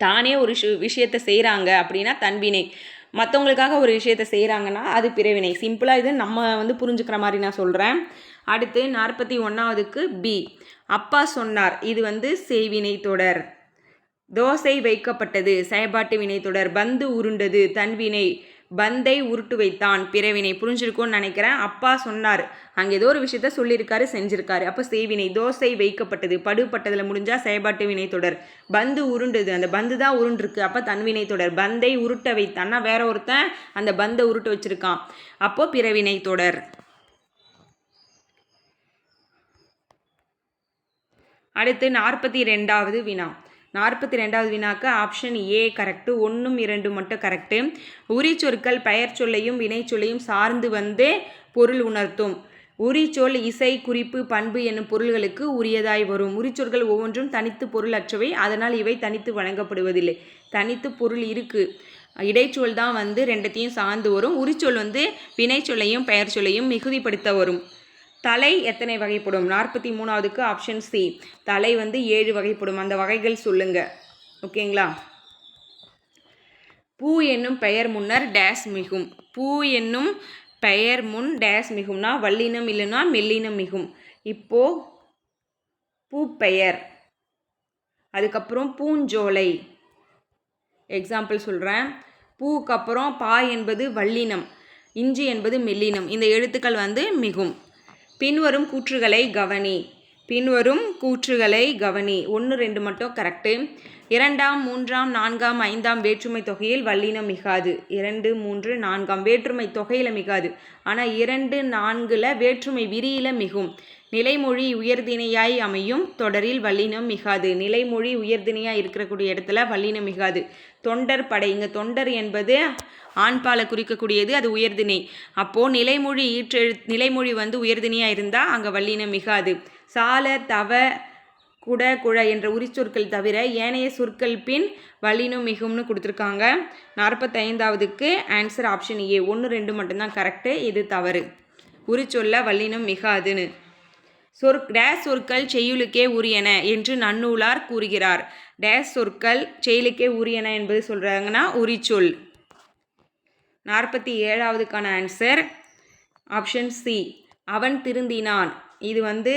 S1: தானே ஒரு விஷயத்தை செய்கிறாங்க அப்படின்னா தன்வினை. மற்றவங்களுக்காக ஒரு விஷயத்தை செய்கிறாங்கன்னா அது பிறவினை. சிம்பிளாக இது நம்ம வந்து புரிஞ்சுக்கிற மாதிரி நான் சொல்கிறேன். அடுத்து 41வதுக்கு பி, அப்பா சொன்னார், இது வந்து செய்வினை தொடர். தோசை வைக்கப்பட்டது செயற்பாட்டு வினை தொடர். பந்து உருண்டது தன்வினை, பந்தை உருட்டு வைத்தான் பிறவினை. புரிஞ்சிருக்கும்னு நினைக்கிறேன். அப்பா சொன்னார், அங்கே ஏதோ ஒரு விஷயத்த சொல்லியிருக்காரு, செஞ்சிருக்காரு, அப்போ செய்வினை. தோசை வைக்கப்பட்டது படுபட்டதில் முடிஞ்சால் செயற்பாட்டு வினை தொடர். பந்து உருண்டது, அந்த பந்து தான் உருண்டிருக்கு, அப்போ தன்வினை தொடர். பந்தை உருட்ட வைத்தான்னா வேற ஒருத்தன் அந்த பந்தை உருட்ட வச்சிருக்கான், அப்போ பிறவினை தொடர். அடுத்து 42வது வினா. 42வது வினாக்கு ஆப்ஷன் ஏ கரெக்டு. 1, 2 மட்டும் கரெக்டு. உரிச்சொற்கள் பெயர் சொல்லையும் வினை சொல்லையும் சார்ந்து வந்து பொருள் உணர்த்தும். உரிச்சொல் இசை குறிப்பு பண்பு என்னும் பொருள்களுக்கு உரியதாய் வரும். உரிச்சொற்கள் ஒவ்வொன்றும் தனித்து பொருள் அற்றவை, அதனால் இவை தனித்து வழங்கப்படுவதில்லை. தனித்து பொருள் இருக்குது. இடைச்சொல் தான் வந்து ரெண்டத்தையும் சார்ந்து வரும். உரிச்சொல் வந்து வினை சொல்லையும் பெயர் சொல்லையும் மிகுதிப்படுத்த வரும். தலை எத்தனை வகைப்படும்? 43வதுக்கு ஆப்ஷன் சி, தலை வந்து 7 வகைப்படும். அந்த வகைகள் சொல்லுங்க. ஓகேங்களா? பூ என்னும் பெயர் முன்னர் டேஸ் மிகும். பூ என்னும் பெயர் முன் டேஸ் மிகும்னா வல்லினம் இல்லைன்னா மெல்லினம் மிகும். இப்போ பூ பெயர், அதுக்கப்புறம் பூஞ்சோலை. எக்ஸாம்பிள் சொல்கிறேன். பூக்கு அப்புறம் பா என்பது வல்லினம், இஞ்சி என்பது மெல்லினம். இந்த எழுத்துக்கள் வந்து மிகும். பின்வரும் கூற்றுகளை கவனி. பின்வரும் கூற்றுகளை கவனி. 1, 2 மட்டும் கரெக்டு. 2ஆம், 3ஆம், 4ஆம், 5ஆம் வேற்றுமை தொகையில் வல்லினம் மிகாது. 2, 3, 4ஆம் வேற்றுமை தொகையில் மிகாது. ஆனால் 2, 4ல் வேற்றுமை விரியில் மிகும். நிலைமொழி உயர்திணையாய் அமையும் தொடரில் வல்லினம் மிகாது. நிலைமொழி உயர்திணையாக இருக்கக்கூடிய இடத்துல வல்லினம் மிகாது. தொண்டர் படை, இங்கே தொண்டர் என்பது ஆண்பாலை குறிக்கக்கூடியது, அது உயர்திணை. அப்போது நிலைமொழி வந்து உயர்திணையாக இருந்தால் அங்கே வல்லினம் மிகாது. சால, தவ, குட, குழ என்ற உரிச்சொற்கள் தவிர ஏனைய சொற்கள் பின் வல்லினம் மிகும்னு கொடுத்துருக்காங்க. 45வதுக்கு ஆன்சர் ஆப்ஷன் ஏ. 1, 2 மட்டும்தான் கரெக்டு, இது தவறு. உரிச்சொல்ல வல்லினம் மிகாதுன்னு. டேஸ் சொற்கள் செய்யுளுக்கே உரியன என்று நன்னூலார் கூறுகிறார். டேஸ் சொற்கள் செயலுக்கே உரியன என்பது சொல்கிறாங்கன்னா உரிச்சொல். 47வதுக்கான ஆன்சர் ஆப்ஷன் சி, அவன் திருந்தினான். இது வந்து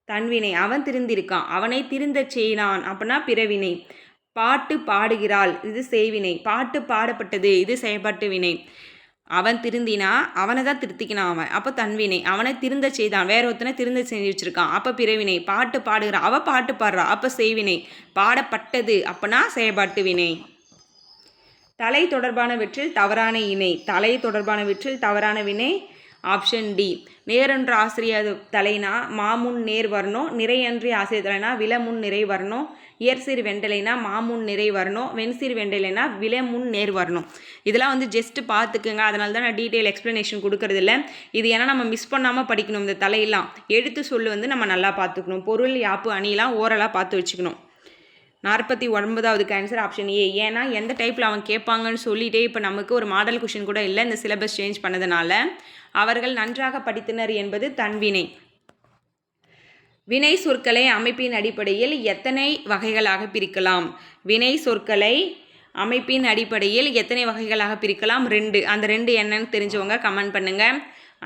S1: தன்வினை. அவன் திருந்திருக்கான், அவனை திருந்த செய்யினான் அப்படின்னா பிறவினை. பாட்டு பாடுகிறாள், இது செய்வினை. பாட்டு பாடப்பட்டது, இது செயற்பாட்டு வினை. அவன் திருந்தினா, அவனை தான் திருத்திக்கினான் அவன், அப்போ தன்வினை. அவனை திருந்த செய்தான், வேற ஒருத்தனை திருந்த செஞ்சு வச்சிருக்கான், அப்போ பிறவினை. பாட்டு பாடுகிறான், அவள் பாட்டு பாடுறா, அப்போ செய்வினை. பாடப்பட்டது அப்படின்னா செயற்பாட்டு வினை. தலை தொடர்பானவற்றில் தவறான இணை. தலை தொடர்பானவற்றில் தவறான வினை ஆப்ஷன் டி. நேரொன்று ஆசிரியர் தலைனா மாமுன் நேர் வரணும். நிறையன்றி ஆசிரியர் தலைனா விலமுன் நிறை வரணும். இயற்சீர் வெண்டலைனா மாமுன் நிறை வரணும். வெண்சீர் வெண்டலைனா விலமுன் நேர் வரணும். இதெல்லாம் வந்து ஜஸ்ட்டு பார்த்துக்குங்க. அதனால தான் நான் டீட்டெயில் எக்ஸ்ப்ளனேஷன் கொடுக்கறதில்ல. இது ஏன்னா நம்ம மிஸ் பண்ணாமல் படிக்கணும். இந்த தலையெல்லாம் எழுத்து சொல்லு வந்து நம்ம நல்லா பார்த்துக்கணும். பொருள், யாப்பு, அணிலாம் ஓரலாக பார்த்து வச்சுக்கணும். 49வது ஆன்சர் ஆப்ஷன் ஏ. ஏன்னா எந்த டைப்பில் அவன் கேட்பாங்கன்னு சொல்லிட்டே இப்போ நமக்கு ஒரு மாடல் கொஷின் கூட இல்லை, இந்த சிலபஸ் சேஞ்ச் பண்ணதுனால. அவர்கள் நன்றாக படித்தனர் என்பது தன்வினை. வினை சொற்களை அமைப்பின் அடிப்படையில் எத்தனை வகைகளாக பிரிக்கலாம்? வினை சொற்களை அமைப்பின் அடிப்படையில் எத்தனை வகைகளாக பிரிக்கலாம்? 2. அந்த 2 என்னன்னு தெரிஞ்சவங்க கமெண்ட் பண்ணுங்கள்.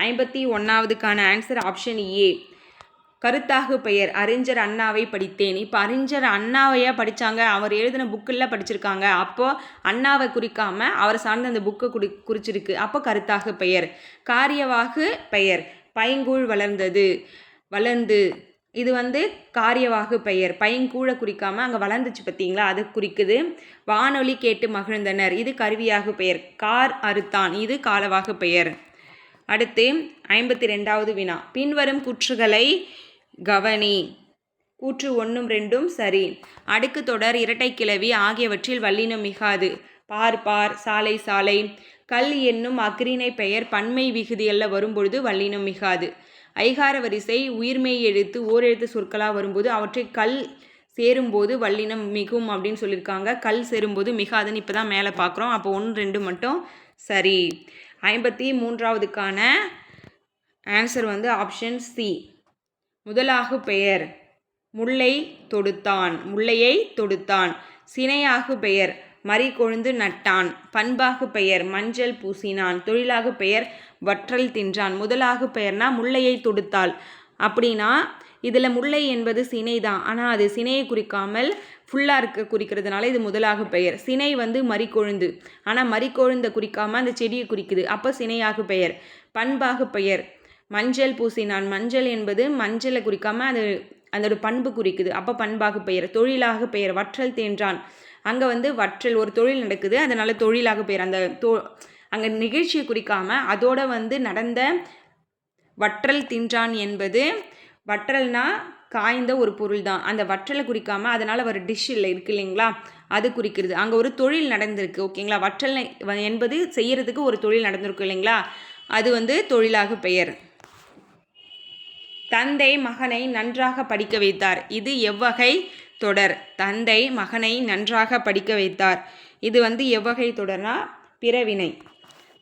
S1: 51வதுக்கான ஆன்சர் ஆப்ஷன் ஏ. கருத்தாகு பெயர் அறிஞர் அண்ணாவை படித்தேன். இப்போ அறிஞர் அண்ணாவையா படித்தாங்க, அவர் எழுதின புக்கில் படிச்சிருக்காங்க. அப்போது அண்ணாவை குறிக்காமல் அவரை சார்ந்த அந்த புக்கை குறிச்சிருக்கு. அப்போ கருத்தாகு பெயர். காரியவாகு பெயர் பைங்கூழ் வளர்ந்து இது வந்து காரியவாகு பெயர். பைங்கூழை குறிக்காமல் அங்கே வளர்ந்துச்சு பார்த்தீங்களா, அது குறிக்குது. வானொலி கேட்டு மகிழ்ந்தனர், இது கருவியாகு பெயர். கார் அறுத்தான், இது காலவாகு பெயர். அடுத்து 52வது வினா. பின்வரும் கூற்றுகளை கவனி. கூற்று 1, 2 சரி. அடுக்கு தொடர், இரட்டை கிளவி ஆகியவற்றில் வல்லினம் மிகாது. பார், சாலை. கல் என்னும் அஃறிணை பெயர் பன்மை விகுதிகளில் வரும்பொழுது வல்லினம் மிகாது. ஐகார வரிசை உயிர்மெய் எழுத்து ஓரெழுத்து சொற்களாக வரும்போது அவற்றை கல் சேரும்போது வல்லினம் மிகும் அப்படின்னு சொல்லியிருக்காங்க. கல் சேரும்போது மிகாதுன்னு இப்போ தான் மேலே பார்க்குறோம். அப்போ 1, 2 மட்டும் சரி. 53வதுக்கான ஆன்சர் வந்து ஆப்ஷன் சி. முதலாகு பெயர் முல்லையை தொடுத்தான். சினையாகு பெயர் மறி கொழுந்து நட்டான். பண்பாகு பெயர் மஞ்சள் பூசினான். தொழிலாகு பெயர் வற்றல் தின்றான். முதலாகு பெயர்னா முல்லையை தொடுத்தாள் அப்படின்னா இதில் முல்லை என்பது சினை தான், ஆனால் அது சினையை குறிக்காமல் ஃபுல்லாக குறிக்கிறதுனால இது முதலாகு பெயர். சினை வந்து மறிக்கொழுந்து, ஆனால் மறிக்கொழுந்தை குறிக்காமல் அந்த செடியை குறிக்குது. அப்போ சினையாகு பெயர். பண்பாகு பெயர் மஞ்சள் பூசினான். மஞ்சள் என்பது மஞ்சளை குறிக்காமல் அது அதோட பண்பு குறிக்குது. அப்போ பண்பாகு பெயர். தொழிலாகு பெயர் வற்றல் தின்றான். அங்கே வந்து வற்றல் ஒரு தொழில் நடக்குது, அதனால தொழிலாகு பெயர். அந்த அங்கே நிகழ்ச்சியை குறிக்காமல் அதோட வந்து நடந்த வற்றல் தின்றான் என்பது வற்றல்னா காய்ந்த ஒரு பொருள் தான். அந்த வற்றலை குறிக்காமல் அதனால் ஒரு டிஷ் இல்லை இருக்கு இல்லைங்களா, அது குறிக்கிறது. அங்கே ஒரு தொழில் நடந்திருக்கு. ஓகேங்களா, வற்றல் என்பது செய்யறதுக்கு ஒரு தொழில் நடந்திருக்கு இல்லைங்களா, அது வந்து தொழிலாகு பெயர். தந்தை மகனை நன்றாக படிக்க வைத்தார், இது எவ்வகை தொடர்? தந்தை மகனை நன்றாக படிக்க வைத்தார், இது வந்து எவ்வகை தொடர்னா பிறவினை.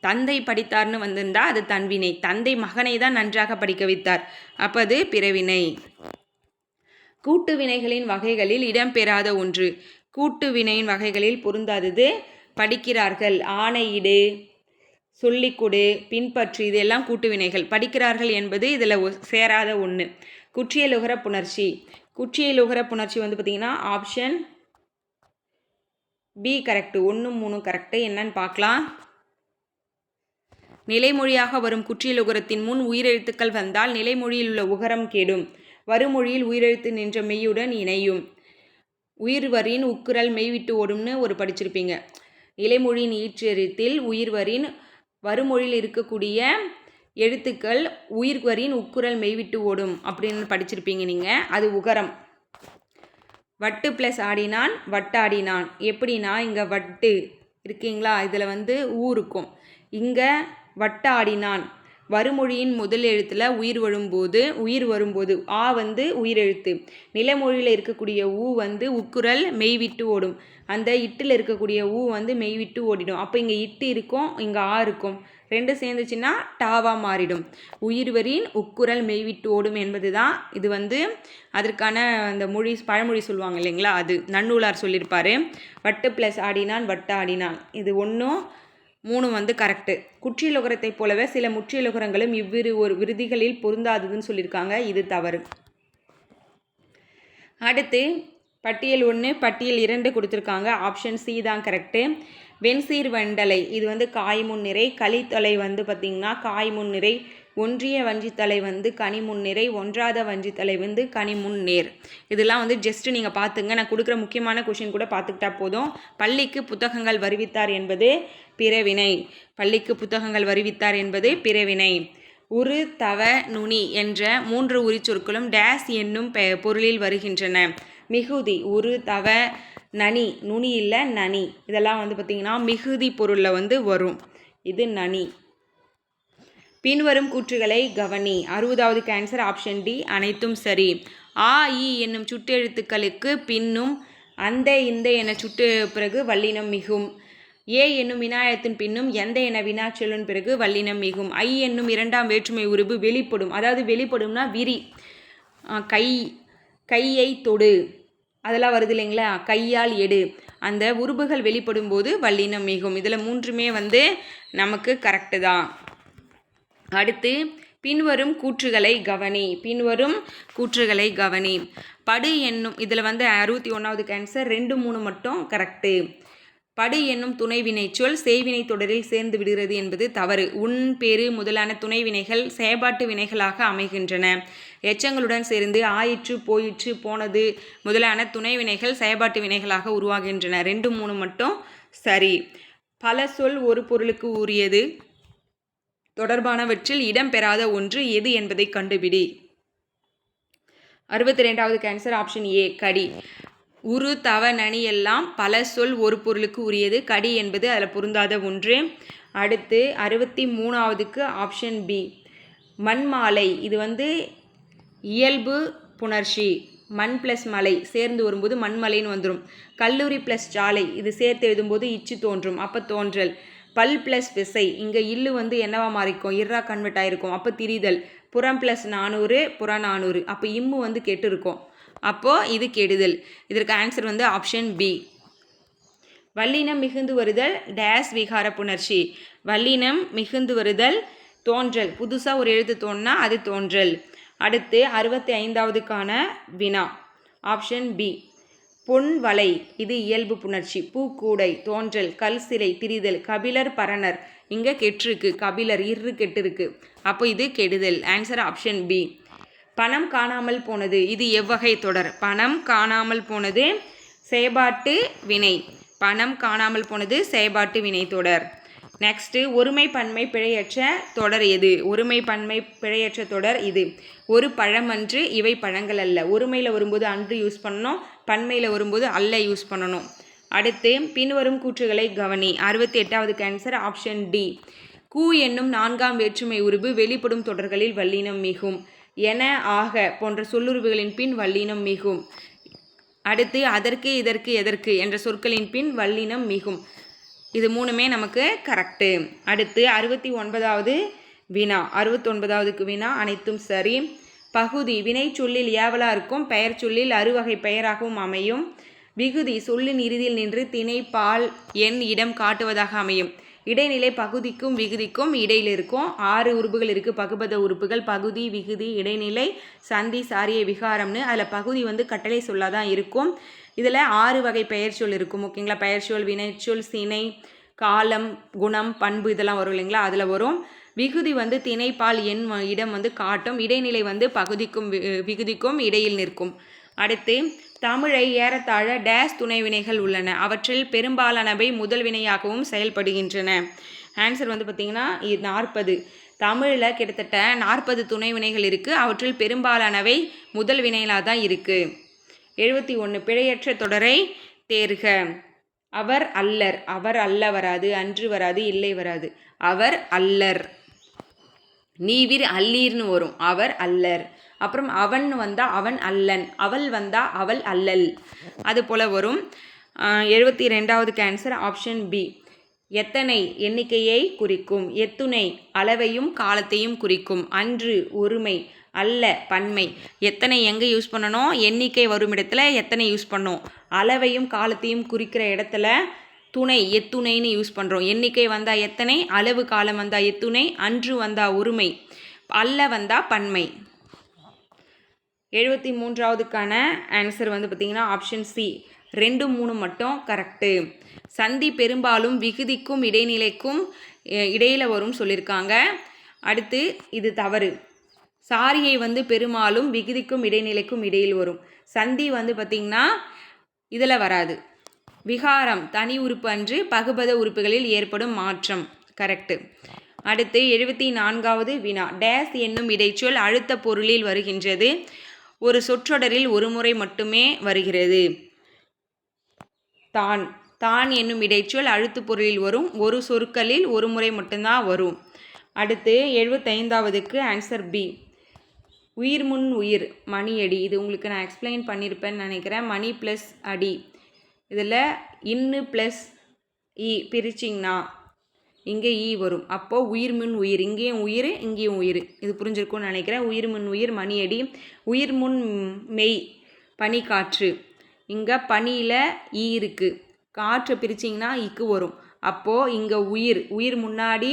S1: தந்தை படித்தார்னு வந்திருந்தா அது தன்வினை. தந்தை மகனை தான் நன்றாக படிக்க வைத்தார், அப்போ அது பிறவினை. கூட்டு வினைகளின் வகைகளில் இடம்பெறாத ஒன்று. கூட்டு வினையின் வகைகளில் பொருந்தாதது படிக்கிறார்கள், ஆணையிடு, சொல்லிக்கொடு, பின்பற்று, இதெல்லாம் கூட்டு வினைகள். படிக்கிறார்கள் என்பது இதில் சேராத ஒன்று. குற்றியலுகர புணர்ச்சி. குற்றியலுகர புணர்ச்சி வந்து பார்த்திங்கன்னா ஆப்ஷன் பி கரெக்டு. 1, 3 கரெக்டு. என்னன்னு பார்க்கலாம். நிலைமொழியாக வரும் குற்றியலுகரத்தின் முன் உயிரெழுத்துக்கள் வந்தால் நிலைமொழியில் உள்ள உகரம் கெடும். வருமொழியில் உயிரெழுத்து நின்ற மெய்யுடன் இணையும். உயிர்வரின் உக்குரல் மெய்விட்டு ஓடும்னு ஒரு படிச்சிருப்பீங்க. நிலைமொழியின் ஈற்றெழுத்தில் உயிர்வரின் வருமொழியில் இருக்கக்கூடிய எழுத்துக்கள் உயிர்வரின் உக்குரல் மெய்விட்டு ஓடும் அப்படின்னு படிச்சிருப்பீங்க நீங்கள். அது உகரம். வட்டு ப்ளஸ் ஆடினான் வட்டாடினான். எப்படின்னா இங்கே வட்டு இருக்கீங்களா, இதில் வந்து ஊ இருக்கும். இங்கே வட்டாடினான் வருமொழியின் முதல் எழுத்தில் உயிர் வரும்போது ஆ வந்து உயிரெழுத்து. நிலமொழியில் இருக்கக்கூடிய ஊ வந்து உக்குரல் மெய்விட்டு ஓடும். அந்த இட்டில் இருக்கக்கூடிய ஊ வந்து மெய்விட்டு ஓடிடும். அப்போ இங்கே இட்டு இருக்கும், இங்கே ஆ இருக்கும். 2 சேர்ந்துச்சுன்னா டாவா மாறிடும். உயிர்வரின் உக்குரல் மெய்விட்டு ஓடும் என்பது தான் இது வந்து அதற்கான அந்த பழமொழி சொல்லுவாங்க இல்லைங்களா, அது நன்னூலார் சொல்லியிருப்பார். வட்டு ப்ளஸ் ஆடினான் வட்டாடினான், இது 1, 3 வந்து கரெக்டு. குற்றியலுகரத்தை போலவே சில முற்றியலுகரங்களும் இவ்விரு ஒரு விருதிகளில் பொருந்தாததுன்னு சொல்லியிருக்காங்க, இது தவறு. அடுத்து பட்டியல் 1 பட்டியல் 2 கொடுத்துருக்காங்க. ஆப்ஷன் சி தான் கரெக்டு. வெண்சீர் வண்டலை, இது வந்து காய் முன்னிறை. களித்தலை வந்து பார்த்திங்கன்னா காய் முன்னிறை. ஒன்றிய வஞ்சித்தலை வந்து கனி முன்னிறை. ஒன்றாத வஞ்சித்தலை வந்து கனி முன்னேர். இதெல்லாம் வந்து ஜஸ்ட்டு நீங்கள் பார்த்துங்க. நான் கொடுக்குற முக்கியமான கொஷின் கூட பார்த்துக்கிட்டா போதும். பள்ளிக்கு புத்தகங்கள் வருவித்தார் என்பது பிறவினை. பள்ளிக்கு புத்தகங்கள் வருவித்தார் என்பது பிறவினை. உரு தவ நுனி என்ற 3 உரிச்சொற்களும் டேஸ் என்னும் பொருளில் வருகின்றன. மிகுதி. உரு தவ நனி, நுனி இல்லை நனி, இதெல்லாம் வந்து பார்த்திங்கன்னா மிகுதி பொருளில் வந்து வரும். இது நனி. பின்வரும் கூற்றுகளை கவனி. 60வது ஆன்சர் ஆப்ஷன் டி, அனைத்தும் சரி. ஆ இ என்னும் சுட்டெழுத்துக்களுக்கு பின்னும் அந்த இந்த என சுட்டு பிறகு வல்லினம் மிகும். ஏ என்னும் வினாயத்தின் பின்னும் எந்த என வினாச்சொல்லின் பிறகு வல்லினம் மிகும். ஐ என்னும் இரண்டாம் வேற்றுமை உருபு வெளிப்படும். அதாவது வெளிப்படும்னா விரி, கையை தொடு, அதெல்லாம் வருது இல்லைங்களா, கையால் எடு, அந்த உருபுகள் வெளிப்படும் போது வல்லினம் மிகும். இதில் மூன்றுமே நமக்கு கரெக்டு தான். அடுத்து பின்வரும் கூற்றுகளை கவனி. படு என்னும் இதில் 61வது ஆன்சர் 2, 3 மட்டும் கரெக்டு. படு என்னும் துணை வினைச்சொல் செய்வினை தொடரில் சேர்ந்து விடுகிறது என்பது தவறு. உன், பெரு முதலான துணை வினைகள் செயற்பாட்டு வினைகளாக அமைகின்றன. எச்சங்களுடன் சேர்ந்து ஆயிற்று, போயிற்று, போனது முதலான துணை வினைகள் செயற்பாட்டு வினைகளாக உருவாகின்றன. 2, 3 மட்டும் சரி. பல சொல் ஒரு பொருளுக்கு உரியது தொடர்பானவற்றில் இடம்பெறாத ஒன்று எது என்பதை கண்டுபிடி. 62வது ஆன்சர் ஆப்ஷன் ஏ, கடி. உரு, தவ, நனி எல்லாம் பல சொல் ஒரு பொருளுக்கு உரியது. கடி என்பது அதில் பொருந்தாத ஒன்று. அடுத்து 63வதுக்கு ஆப்ஷன் பி, மண்மாலை. இது இயல்பு புணர்ச்சி. மண் ப்ளஸ் மலை சேர்ந்து வரும்போது மண்மலைன்னு வந்துடும். கல்லூரி ப்ளஸ் சாலை இது சேர்த்து எழுதும்போது இச்சு தோன்றும், அப்போ தோன்றல். பல் ப்ளஸ் விசை, இங்கே இல்லு என்னவா மாறிக்கும், இர்ரா கன்வெர்ட் ஆகிருக்கும், அப்போ திரிதல். புறம் ப்ளஸ் 400 புறநானூறு, அப்போ இம்மு கெட்டு இருக்கும், அப்போது இது கெடுதல். இதற்கு ஆன்சர் ஆப்ஷன் பி. வல்லினம் மிகுந்து வருதல் டேஸ் விகார புணர்ச்சி. வல்லினம் மிகுந்து வருதல் தோன்றல், புதுசாக ஒரு எழுத்து தோன்றினா அது தோன்றல். அடுத்து 65வதுக்கான வினா ஆப்ஷன் பி, பொன் வலை இது இயல்பு புணர்ச்சி. பூக்கூடை தோன்றல், கல் சிலை திரிதல். கபிலர் பரணர் இங்கே கெட்டிருக்கு, கபிலர் இரு கெட்டிருக்கு, அப்போ இது கெடுதல். Answer option B. பணம் காணாமல் போனது இது எவ்வகை தொடர்? பணம் காணாமல் போனது செயற்பாட்டு வினை. பணம் காணாமல் போனது செயற்பாட்டு வினை தொடர். நெக்ஸ்ட்டு ஒருமை பன்மை பிழையற்ற தொடர் எது? ஒருமை பன்மை பிழையற்ற தொடர் இது. ஒரு பழமன்று இவை பழங்கள் அல்ல. ஒருமையில் வரும்போது அன்று யூஸ் பண்ணணும், பன்மையில் வரும்போது அல்ல யூஸ் பண்ணணும். அடுத்து பின்வரும் கூற்றுகளை கவனி. 68வது ஆன்சர் ஆப்ஷன் டி, கூ என்னும் 4ஆம் வேற்றுமை உருபு வெளிப்படும் தொடர்களில் வல்லினம் மிகும். என, ஆக போன்ற சொல்லுருவுகளின் பின் வல்லினம் மிகும். அடுத்து அதற்கு, இதற்கு, எதற்கு என்ற சொற்களின் பின் வல்லினம் மிகும். இது மூணுமே நமக்கு கரெக்டு. அடுத்து 69வது வினா. 69வதுக்கு வினா அனைத்தும் சரி. பகுதி வினை சொல்லில் ஏவலா இருக்கும், பெயர் சொல்லில் அறுவகை பெயராகவும் அமையும். விகுதி சொல்லின் இறுதியில் நின்று திணை, பால், எண், இடம் காட்டுவதாக அமையும். இடைநிலை பகுதிக்கும் விகுதிக்கும் இடையில் இருக்கும். 6 உறுப்புகள் இருக்குது, பகுபத உறுப்புகள். பகுதி, விகுதி, இடைநிலை, சந்தி, சாரிய, விகாரம்னு. அதில் பகுதி கட்டளை சொல்லாக தான் இருக்கும். இதில் 6 வகை பெயர் சொல் இருக்கும், ஓகேங்களா. பெயர் சொல், வினைச்சொல், சினை, காலம், குணம், பண்பு இதெல்லாம் வரும் இல்லைங்களா, அதில் வரும். விகுதி திணை, பால், எண், இடம் காட்டும். இடைநிலை பகுதிக்கும் விகுதிக்கும் இடையில் நிற்கும். அடுத்து தமிழை ஏறத்தாழ டேஸ் துணை வினைகள் உள்ளன, அவற்றில் பெரும்பாலானவை முதல் வினையாகவும் செயல்படுகின்றன. ஆன்சர் பார்த்திங்கன்னா 40. தமிழில் கிட்டத்தட்ட 40 துணை வினைகள் இருக்குது, அவற்றில் பெரும்பாலானவை முதல் வினைகளாக தான் இருக்குது. 71 பிழையற்ற தொடரை தேர்க. அவர் அல்லர், அவர் அல்ல வராது, அன்று வராது, இல்லை வராது. அவர் அல்லர். நீவிர் அல்லீர்னு வரும், அவர் அல்லர். அப்புறம் அவன் வந்தால் அவன் அல்லன், அவள் வந்தால் அவள் அல்லல், அது போல் வரும். 72வது ஆன்சர் ஆப்ஷன் பி, எத்தனை எண்ணிக்கையை குறிக்கும். எத்துணை அளவையும் காலத்தையும் குறிக்கும். அன்று ஒருமை, அல்ல பன்மை. எத்தனை எங்கே யூஸ் பண்ணணும்? எண்ணிக்கை வரும் இடத்துல எத்தனை யூஸ் பண்ணணும். அளவையும் காலத்தையும் குறிக்கிற இடத்துல துணை எத்துணைன்னு யூஸ் பண்ணுறோம். எண்ணிக்கை வந்தால் எத்தனை, அளவு காலம் வந்தால் எத்துணை, அன்று வந்தால் ஒருமை, அல்ல வந்தால் பன்மை. 73வதுக்கான ஆன்சர் பார்த்திங்கன்னா ஆப்ஷன் சி, 2, 3 மட்டும் கரெக்டு. சந்தி பெரும்பாலும் விகுதிக்கும் இடைநிலைக்கும் இடையில் வரும் சொல்லியிருக்காங்க. அடுத்து இது தவறு. சாரியை பெரும்பாலும் விகுதிக்கும் இடைநிலைக்கும் இடையில் வரும். சந்தி பார்த்திங்கன்னா இதில் வராது. விகாரம் தனி உறுப்பு அன்று பகுபத உறுப்புகளில் ஏற்படும் மாற்றம், கரெக்டு. அடுத்து 74வது வினா. டேஸ் என்னும் இடைச்சொல் அழுத்த பொருளில் வருகின்றது. ஒரு சொற்றொடரில் ஒரு முறை மட்டுமே வருகிறது. தான். தான் என்னும் இடைச்சொல் அழுத்து பொருளில் வரும். ஒரு சொற்களில் ஒரு முறை மட்டும்தான் வரும். அடுத்து 75வதுக்கு ஆன்சர் பி, உயிர் முன் உயிர் மணியடி. இது உங்களுக்கு நான் எக்ஸ்பிளைன் பண்ணியிருப்பேன்னு நினைக்கிறேன். மணி ப்ளஸ் அடி இதில் இன்னு ப்ளஸ் இ பிரிச்சிங்கன்னா இங்கே ஈ வரும். அப்போது உயிர் முன் உயிர், இங்கேயும் உயிர் இங்கேயும் உயிர். இது புரிஞ்சிருக்கும்னு நினைக்கிறேன். உயிர் முன் உயிர் மணியடி, உயிர் முன் மெய் பனி காற்று. இங்கே பனியில் ஈ இருக்குது, காற்றை பிரிச்சிங்கன்னா இக்கு வரும். அப்போது இங்கே உயிர், உயிர் முன்னாடி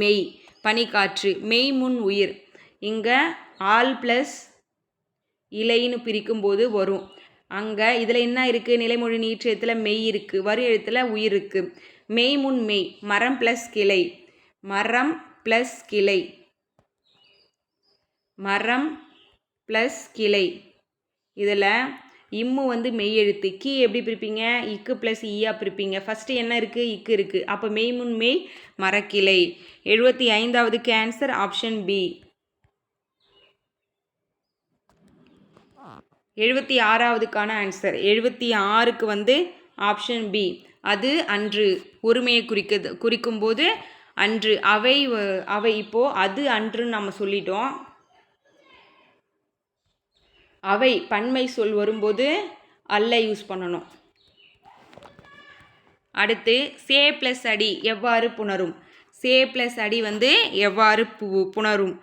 S1: மெய் பனிக்காற்று, மெய் முன் உயிர். இங்கே ஆல் ப்ளஸ் இலைன்னு பிரிக்கும்போது வரும். அங்கே இதில் என்ன இருக்குது, நிலைமொழி நீற்று எழுத்தில் மெய் இருக்குது, வரி எழுத்தில் உயிர் இருக்குது. மெய் முன் மெய், மரம் ப்ளஸ் கிளை, மரம் ப்ளஸ் கிளை, மரம் ப்ளஸ் கிளை. இதில் இம்மு வந்து மெய் எழுத்து, கீ எப்படி பிரிப்பீங்க, இக்கு ப்ளஸ் ஈயா பிரிப்பீங்க. ஃபஸ்ட்டு என்ன இருக்குது, இக்கு இருக்குது. அப்போ மெய் முன் மெய் மரக்கிளை. 75வது ஆன்சர் ஆப்ஷன் பி. 76க்கான ஆன்சர் 76க்கு வந்து ஆப்ஷன் பி. அது அன்று, ஒருமையை குறிக்கும்போது அன்று. அவை அவை இப்போது அது அன்றுன்னு நம்ம சொல்லிட்டோம். அவை பன்மை சொல் வரும்போது அல்ல யூஸ் பண்ணணும். அடுத்து சே ப்ளஸ் அடி எவ்வாறு புணரும், சே ப்ளஸ் அடி வந்து எவ்வாறு புணரும்.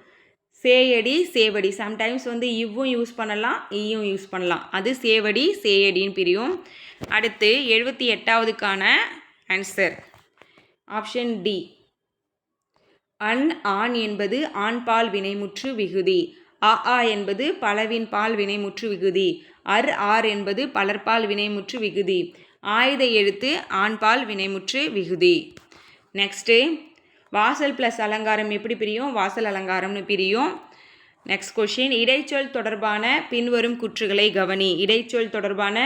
S1: சேயடி சேவடி, சம்டைம்ஸ் வந்து இவ்வும் யூஸ் பண்ணலாம் ஈயும் யூஸ் பண்ணலாம். அது சேவடி சேயடின்னு பிரியும். அடுத்து 78க்கான ஆன்சர் ஆப்ஷன் டி. அன் ஆண் என்பது ஆண்பால் வினைமுற்று விகுதி. ஆ என்பது பலவின் பால் வினைமுற்று விகுதி. ஆர் என்பது பலர்பால் வினைமுற்று விகுதி. ஆயுத எழுத்து ஆண்பால் வினைமுற்று விகுதி. நெக்ஸ்ட்டு வாசல் ப்ளஸ் அலங்காரம் எப்படி பிரியும், வாசல் அலங்காரம்னு பிரியும். நெக்ஸ்ட் கொஷின், இடைச்சொல் தொடர்பான பின்வரும் கூற்றுகளை கவனி. இடைச்சொல் தொடர்பான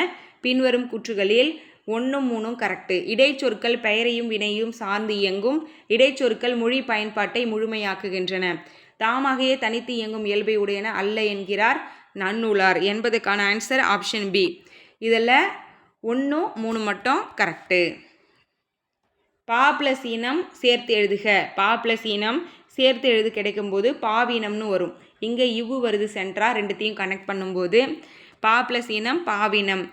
S1: பின்வரும் கூற்றுகளில் 1, 3 கரெக்டு. இடைச்சொற்கள் பெயரையும் வினையும் சார்ந்து இயங்கும். இடைச்சொற்கள் மொழி பயன்பாட்டை முழுமையாக்குகின்றன. தாமாகவே தனித்து இயங்கும் இயல்பை உடையன அல்ல என்கிறார் நன்னூலார். என்பதுக்கான ஆன்சர் ஆப்ஷன் பி. இதில் 1, 3 மட்டும் கரெக்டு. பா ப்ளஸ் இனம் சேர்த்து எழுதுக. பா ப்ளஸ் இனம் சேர்த்து எழுது கிடைக்கும்போது பாவினம்னு வரும். இங்கே இவ்வு வருது சென்ட்ரா, ரெண்டுத்தையும் கனெக்ட் பண்ணும்போது பா ப்ளஸ் இனம் பாவினம்.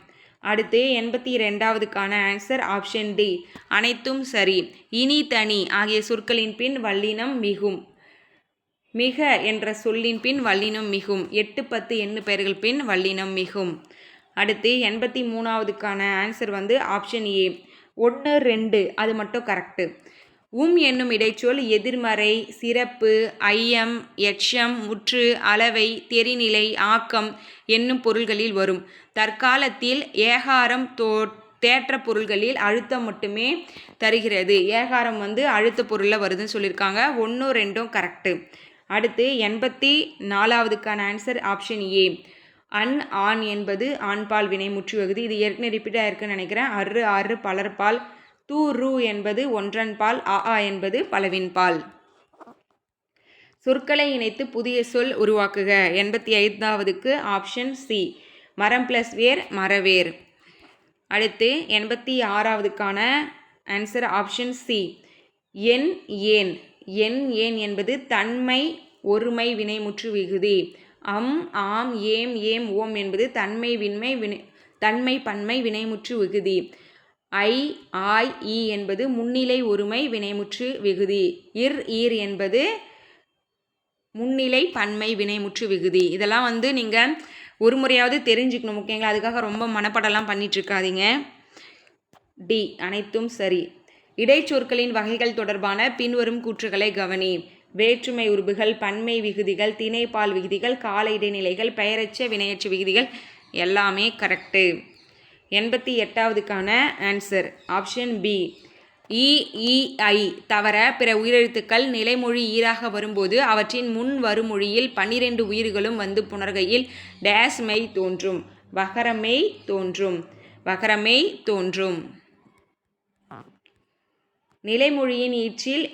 S1: அடுத்து 82க்கான ஆன்சர் ஆப்ஷன் டி. அனைத்தும் சரி. இனி தனி ஆகிய சொற்களின் பின் வல்லினம் மிகும். மிக என்ற சொல்லின் பின் வல்லினம் மிகும். 8, 10 எண்ணு பெயர்கள் பின் வல்லினம் மிகும். அடுத்து 83க்கான ஆன்சர் வந்து ஆப்ஷன் ஏ. 1, 2 அது மட்டும் கரெக்டு. என்னும் இடைச்சொல் எதிர்மறை, சிறப்பு, ஐயம், எச்சம், முற்று, அளவை, தெரிநிலை, ஆக்கம் என்னும் பொருள்களில் வரும். தற்காலத்தில் ஏகாரம் தேற்ற பொருள்களில் அழுத்தம் மட்டுமே தருகிறது. ஏகாரம் வந்து அழுத்த பொருளில் வருதுன்னு சொல்லியிருக்காங்க. 1, 2 கரெக்டு. அடுத்து 84க்கான ஆன்சர் ஆப்ஷன் ஏ. ஆண் என்பது ஆண்பால் வினைமுற்று விகுதி. இது ஏற்கனவே ரிப்பீட் ஆயிருக்குன்னு நினைக்கிறேன். ஆறு பலர்பால். ரு என்பது ஒன்றன்பால். என்பது பலவின்பால். சொற்களை இணைத்து புதிய சொல் உருவாக்குக. 85க்கு ஆப்ஷன் சி. மரம் ப்ளஸ் வேர் மரவேர். அடுத்து 86க்கான ஆன்சர் ஆப்ஷன் சி. ஏன் ஏன் என்பது தன்மை ஒருமை வினைமுற்று விகுதி. ஆம் ஏம் ஓம் என்பது தன்மை பன்மை வினைமுற்று விகுதி. ஆய் ஈ என்பது முன்னிலை ஒருமை வினைமுற்று விகுதி. ஈர் என்பது முன்னிலை பன்மை வினைமுற்று விகுதி. இதெல்லாம் வந்து நீங்கள் ஒரு முறையாவது தெரிஞ்சுக்கணும், ஓகேங்களா? அதுக்காக ரொம்ப மனப்பாடெல்லாம் பண்ணிட்டுருக்காதீங்க. டி அனைத்தும் சரி. இடைச்சொற்களின் வகைகள் தொடர்பான பின்வரும் கூற்றுகளை கவனி. வேற்றுமை உருபுகள், பன்மை விகுதிகள், திணைப்பால் விகுதிகள், கால இடைநிலைகள், பெயரச்ச வினையற்ற விகுதிகள் எல்லாமே கரெக்டு. 88க்கான ஆன்சர் ஆப்ஷன் பி. ஐ தவிர பிற உயிரெழுத்துக்கள் நிலைமொழி ஈராக வரும்போது அவற்றின் முன் வருமொழியில் 12 உயிர்களும் வந்து புணர்கையில் டேஸ் மெய் தோன்றும். வகரமெய் தோன்றும். நிலைமொழியின் ஈற்றில்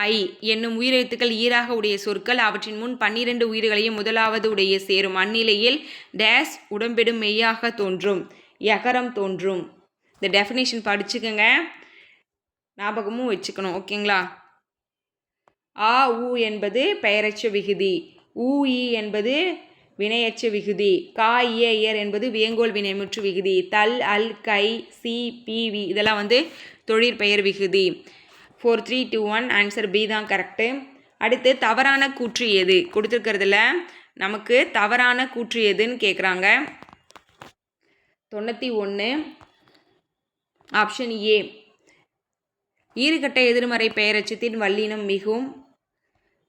S1: ஐ என்னும் உயிரெழுத்துக்கள் ஈராக உடைய சொற்கள் அவற்றின் முன் 12 உயிர்களையும் முதலாவது உடைய சேரும். அந்நிலையில் டேஸ் உடம்பெடும் மெய்யாக தோன்றும், யகரம் தோன்றும். இந்த டெஃபினேஷன் படிச்சுக்கோங்க, ஞாபகமும் வச்சுக்கணும், ஓகேங்களா? ஆ உ என்பது பெயரச்ச விகுதி. இ என்பது வினையெச்ச விகுதி. கா இய இயர் என்பது வியங்கோல் வினைமுற்று விகுதி. தல் அல் கை சி பி வி இதெல்லாம் வந்து தொழிற்பெயர் விகுதி. 4 3 2 1 ஆன்சர் பி தான் கரெக்டு. அடுத்து தவறான கூற்று எது கொடுத்துருக்கிறதுல நமக்கு தவறான கூற்று எதுன்னு கேட்குறாங்க. 91 ஆப்ஷன் ஏ. ஈறுகட்ட எதிர்மறை பெயரெச்சத்தின் வல்லினம் மிகும்.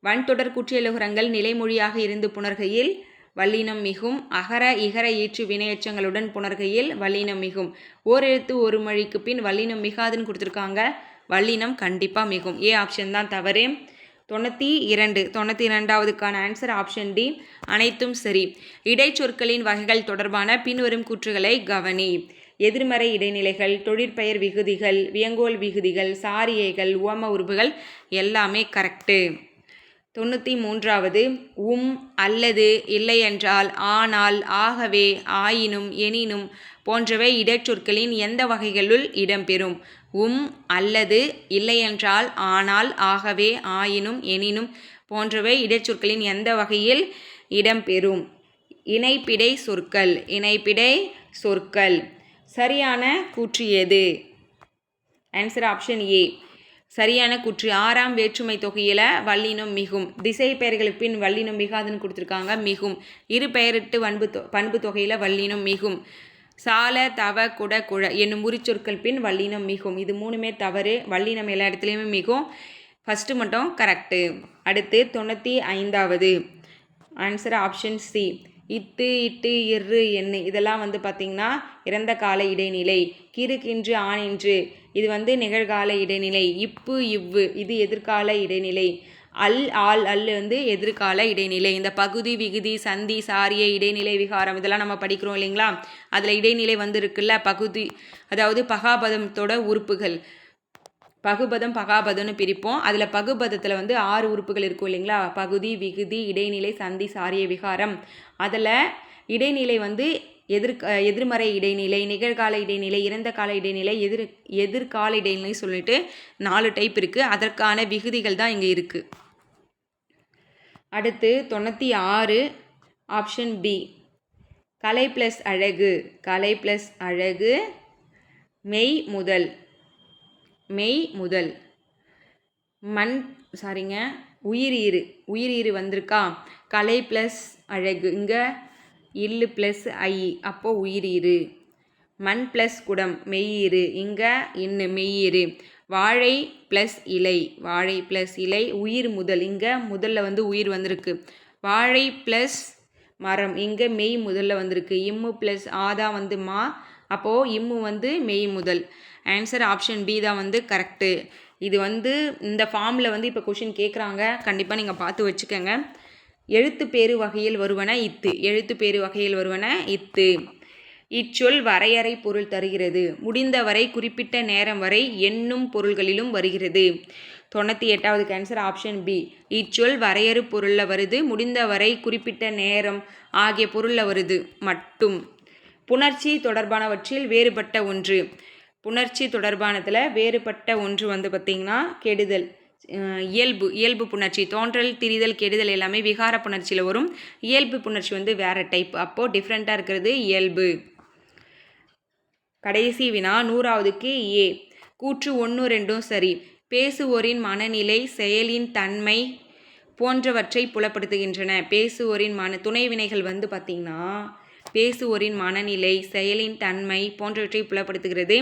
S1: வன்தொடர் கூற்றியலுகரங்கள் நிலைமொழியாக இருந்து புணர்கையில் வல்லினம் மிகும். அகர இகர ஈற்று வினையச்சங்களுடன் புணர்கையில் வல்லினம் மிகும். ஓரெழுத்து ஒரு மொழிக்கு பின் வல்லினம் மிகாதுன்னு கொடுத்துருக்காங்க. வல்லினம் கண்டிப்பாக மிகும். ஏ ஆப்ஷன் தான் தவறு. 92க்கான ஆன்சர் ஆப்ஷன் டி அனைத்தும் சரி. இடைச்சொற்களின் வகைகள் தொடர்பான பின்வரும் கூற்றுகளை கவனி. எதிர்மறை இடைநிலைகள், தொழிற்பெயர் விகுதிகள், வியங்கோல் விகுதிகள், சாரியைகள், உவம உறுப்புகள் எல்லாமே கரெக்டு. 93வது அல்லது இல்லையென்றால், ஆனால், ஆகவே, ஆயினும், எனினும் போன்றவை இடைச்சொற்களின் எந்த வகைகளுள் இடம்பெறும்? அல்லது இல்லையென்றால், ஆனால், ஆகவே, ஆயினும், எனினும் போன்றவை இடைச்சொற்களின் எந்த வகையில் இடம்பெறும்? இணைப்பிடை சொற்கள். இணைப்பிடை சொற்கள். சரியான கூற்று எது? ஆன்சர் ஆப்ஷன் ஏ. சரியான கூற்று. 6ஆம் வேற்றுமை தொகையில் வல்லினம் மிகும். திசை பெயர்களுக்கு பின் வல்லினம் மிகாதுன்னு கொடுத்துருக்காங்க. மிகும். இரு பெயரிட்டு பண்பு தொகையில் வல்லினம் மிகும். சால தவ குட குழ என்னும் உரிச்சொற்கள் பின் வல்லினம் மிகும். இது மூணுமே தவறு. வல்லினம் எல்லா இடத்துலையுமே மிகும். ஃபஸ்ட்டு மட்டும் கரெக்டு. அடுத்து 95வது ஆன்சர் ஆப்ஷன் சி. இத்து இட்டு இரு எண்ணு இதெல்லாம் வந்து பார்த்திங்கன்னா இறந்த கால இடைநிலை. கிறு கின்று ஆனின்று இது வந்து நிகழ்கால இடைநிலை. இப்பு இவ்வு இது எதிர்கால இடைநிலை. அல் ஆல் அல் வந்து எதிர்கால இடைநிலை. இந்த பகுதி விகுதி சந்தி சாரிய இடைநிலை விகாரம் இதெல்லாம் நம்ம படிக்கிறோம் இல்லைங்களா? அதில் இடைநிலை வந்து இருக்குல்ல பகுதி, அதாவது பகாபதத்தோட உறுப்புகள். பகுபதம் பகாபதம்னு பிரிப்போம். அதில் பகுபதத்தில் வந்து 6 உறுப்புகள் இருக்கும் இல்லைங்களா? பகுதி விகுதி இடைநிலை சந்தி சாரிய விகாரம். அதில் இடைநிலை வந்து எதிர்மறை இடைநிலை, நிகழ்கால இடைநிலை, இறந்த கால இடைநிலை, எதிர்கால இடைநிலை சொல்லிட்டு 4 டைப் இருக்குது. அதற்கான விகுதிகள் தான் இங்கே இருக்குது. அடுத்து 96 ஆப்ஷன் பி. கலை ப்ளஸ் அழகு. கலை ப்ளஸ் அழகு. மெய் முதல். உயிரீறு வந்திருக்கா? கலை ப்ளஸ் அழகு. இங்கே இல்லு ப்ளஸ் ஐ அப்போ உயிரீறு. மண் ப்ளஸ் குடம் மெய்யீறு. இங்கே இன்னு மெய்யீறு. வாழை ப்ளஸ் இலை. உயிர் முதல். இங்கே முதல்ல வந்து உயிர் வந்திருக்கு. வாழை ப்ளஸ் மரம். இங்கே மெய் முதல்ல வந்திருக்கு. இம்மு ப்ளஸ் ஆதா வந்து மா. அப்போது இம்மு வந்து மெய் முதல். ஆன்சர் ஆப்ஷன் பி தான் வந்து கரெக்டு. இது வந்து இந்த ஃபார்மில் வந்து இப்போ கொஷின் கேட்குறாங்க. கண்டிப்பாக நீங்கள் பார்த்து வச்சுக்கோங்க. எழுத்து பேரு வகையில் வருவன இத்து. இச்சொல் வரையறை பொருள் தருகிறது. முடிந்தவரை குறிப்பிட்ட நேரம் வரை என்னும் பொருள்களிலும் வருகிறது. 98வது ஆன்சர் ஆப்ஷன் பி. இச்சொல் வரையறு பொருளில் வருது. முடிந்தவரை குறிப்பிட்ட நேரம் ஆகிய பொருளில் வருது மட்டும். புணர்ச்சி தொடர்பானவற்றில் வேறுபட்ட ஒன்று. புணர்ச்சி தொடர்பானதில் வேறுபட்ட ஒன்று வந்து பார்த்திங்கன்னா கெடுதல். இயல்பு புணர்ச்சி. தோன்றல் திரிதல் கெடுதல் எல்லாமே விகார புணர்ச்சியில் வரும். இயல்பு புணர்ச்சி வந்து வேறு டைப். அப்போது டிஃப்ரெண்ட்டாக இருக்கிறது இயல்பு. கடைசி வினா 100வதுக்கு ஏ. கூற்று 1 2 சரி. பேசுவோரின் மனநிலை செயலின் தன்மை போன்றவற்றை புலப்படுத்துகின்றன. பேசுவோரின் துணை வினைகள் வந்து பார்த்திங்கன்னா பேசுவோரின் மனநிலை செயலின் தன்மை போன்றவற்றை புலப்படுத்துகிறது.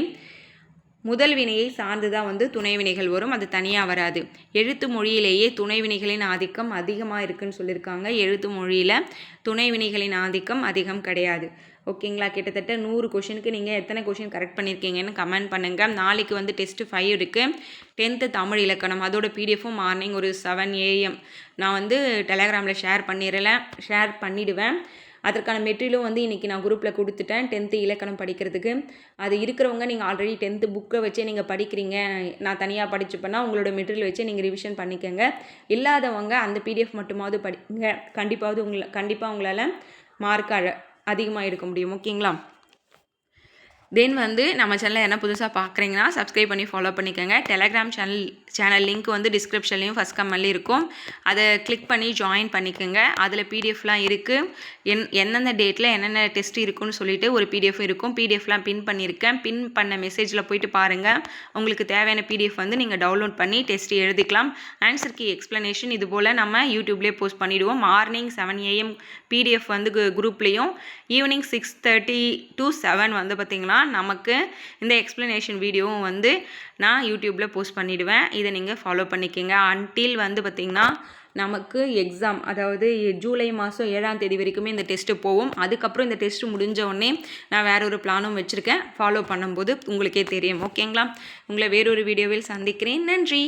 S1: முதல் வினையை சார்ந்து தான் வந்து துணை வினைகள் வரும். அது தனியாக வராது. எழுத்து மொழியிலேயே துணை வினைகளின் ஆதிக்கம் அதிகமாக இருக்குதுன்னு சொல்லியிருக்காங்க. எழுத்து மொழியில் துணை வினைகளின் ஆதிக்கம் அதிகம் கிடையாது. ஓகேங்களா? கிட்டத்தட்ட 100 கொஷினுக்கு நீங்கள் எத்தனை கொஷின் கரெக்ட் பண்ணியிருக்கீங்கன்னு கமெண்ட் பண்ணுங்கள். நாளைக்கு வந்து டெஸ்ட்டு 5 இருக்குது. 10th தமிழ் இலக்கணம் அதோட பிடிஎஃப்பும் மார்னிங் ஒரு 7 AM நான் வந்து டெலகிராமில் ஷேர் பண்ணிவிடுவேன். அதற்கான மெட்டீரியலும் வந்து இன்றைக்கி நான் குரூப்பில் கொடுத்துட்டேன். 10th இலக்கணம் படிக்கிறதுக்கு. அது இருக்கிறவங்க நீங்கள் ஆல்ரெடி 10th புக்கை வச்சே நீங்கள் படிக்கிறீங்க, நான் தனியாக படிச்சுப்பேன்னா உங்களோட மெட்டீரியல் வச்சே நீங்கள் ரிவிஷன் பண்ணிக்கோங்க. இல்லாதவங்க அந்த பிடிஎஃப் மட்டுமாவது படிங்க. கண்டிப்பாக உங்களால் மார்க் அதிகமாக எடுக்க முடியும். ஓகேங்களா? தென் வந்து நம்ம சேனலில் என்ன புதுசாக பார்க்குறீங்கன்னா சப்ஸ்கிரைப் பண்ணி ஃபாலோ பண்ணிக்கோங்க. டெலகிராம் சேனல் லிங்க் வந்து டிஸ்கிரிப்ஷன்லேயும் ஃபஸ்ட் கமெண்ட்லேயும் இருக்கும். அதை கிளிக் பண்ணி ஜாயின் பண்ணிக்கோங்க. அதில் பிடிஎஃப்லாம் இருக்குது. எந்தெந்த டேட்டில் என்னென்ன டெஸ்ட் இருக்குன்னு சொல்லிட்டு ஒரு பிடிஎஃப் இருக்கும். பிடிஎஃப்லாம் பின் பண்ணியிருக்கேன். பின் பண்ண மெசேஜில் போயிட்டு பாருங்கள். உங்களுக்கு தேவையான பிடிஎஃப் வந்து நீங்கள் டவுன்லோட் பண்ணி டெஸ்ட் எழுதிக்கலாம். ஆன்சர் கீ எக்ஸ்ப்ளனேஷன் இது போல் நம்ம யூடியூப்லேயே போஸ்ட் பண்ணிவிடுவோம். மார்னிங் 7 AM பிடிஎஃப் வந்து குரூப்லேயும், ஈவினிங் 6:30 to 7 வந்து பார்த்திங்கன்னா நமக்கு இந்த எக்ஸ்ப்ளனேஷன் வீடியோவும் வந்து நான் யூடியூப்பில் போஸ்ட் பண்ணிவிடுவேன். இதை நீங்கள் ஃபாலோ பண்ணிக்கோங்க. அன்டில் வந்து பார்த்திங்கன்னா நமக்கு எக்ஸாம், அதாவது ஜூலை மாதம் 7ஆம் தேதி வரைக்குமே இந்த டெஸ்ட்டு போகும். அதுக்கப்புறம் இந்த டெஸ்ட்டு முடிஞ்ச உடனே நான் வேற ஒரு பிளானும் வச்சுருக்கேன். ஃபாலோ பண்ணும்போது உங்களுக்கே தெரியும். ஓகேங்களா? உங்களை வேறொரு வீடியோவில் சந்திக்கிறேன். நன்றி.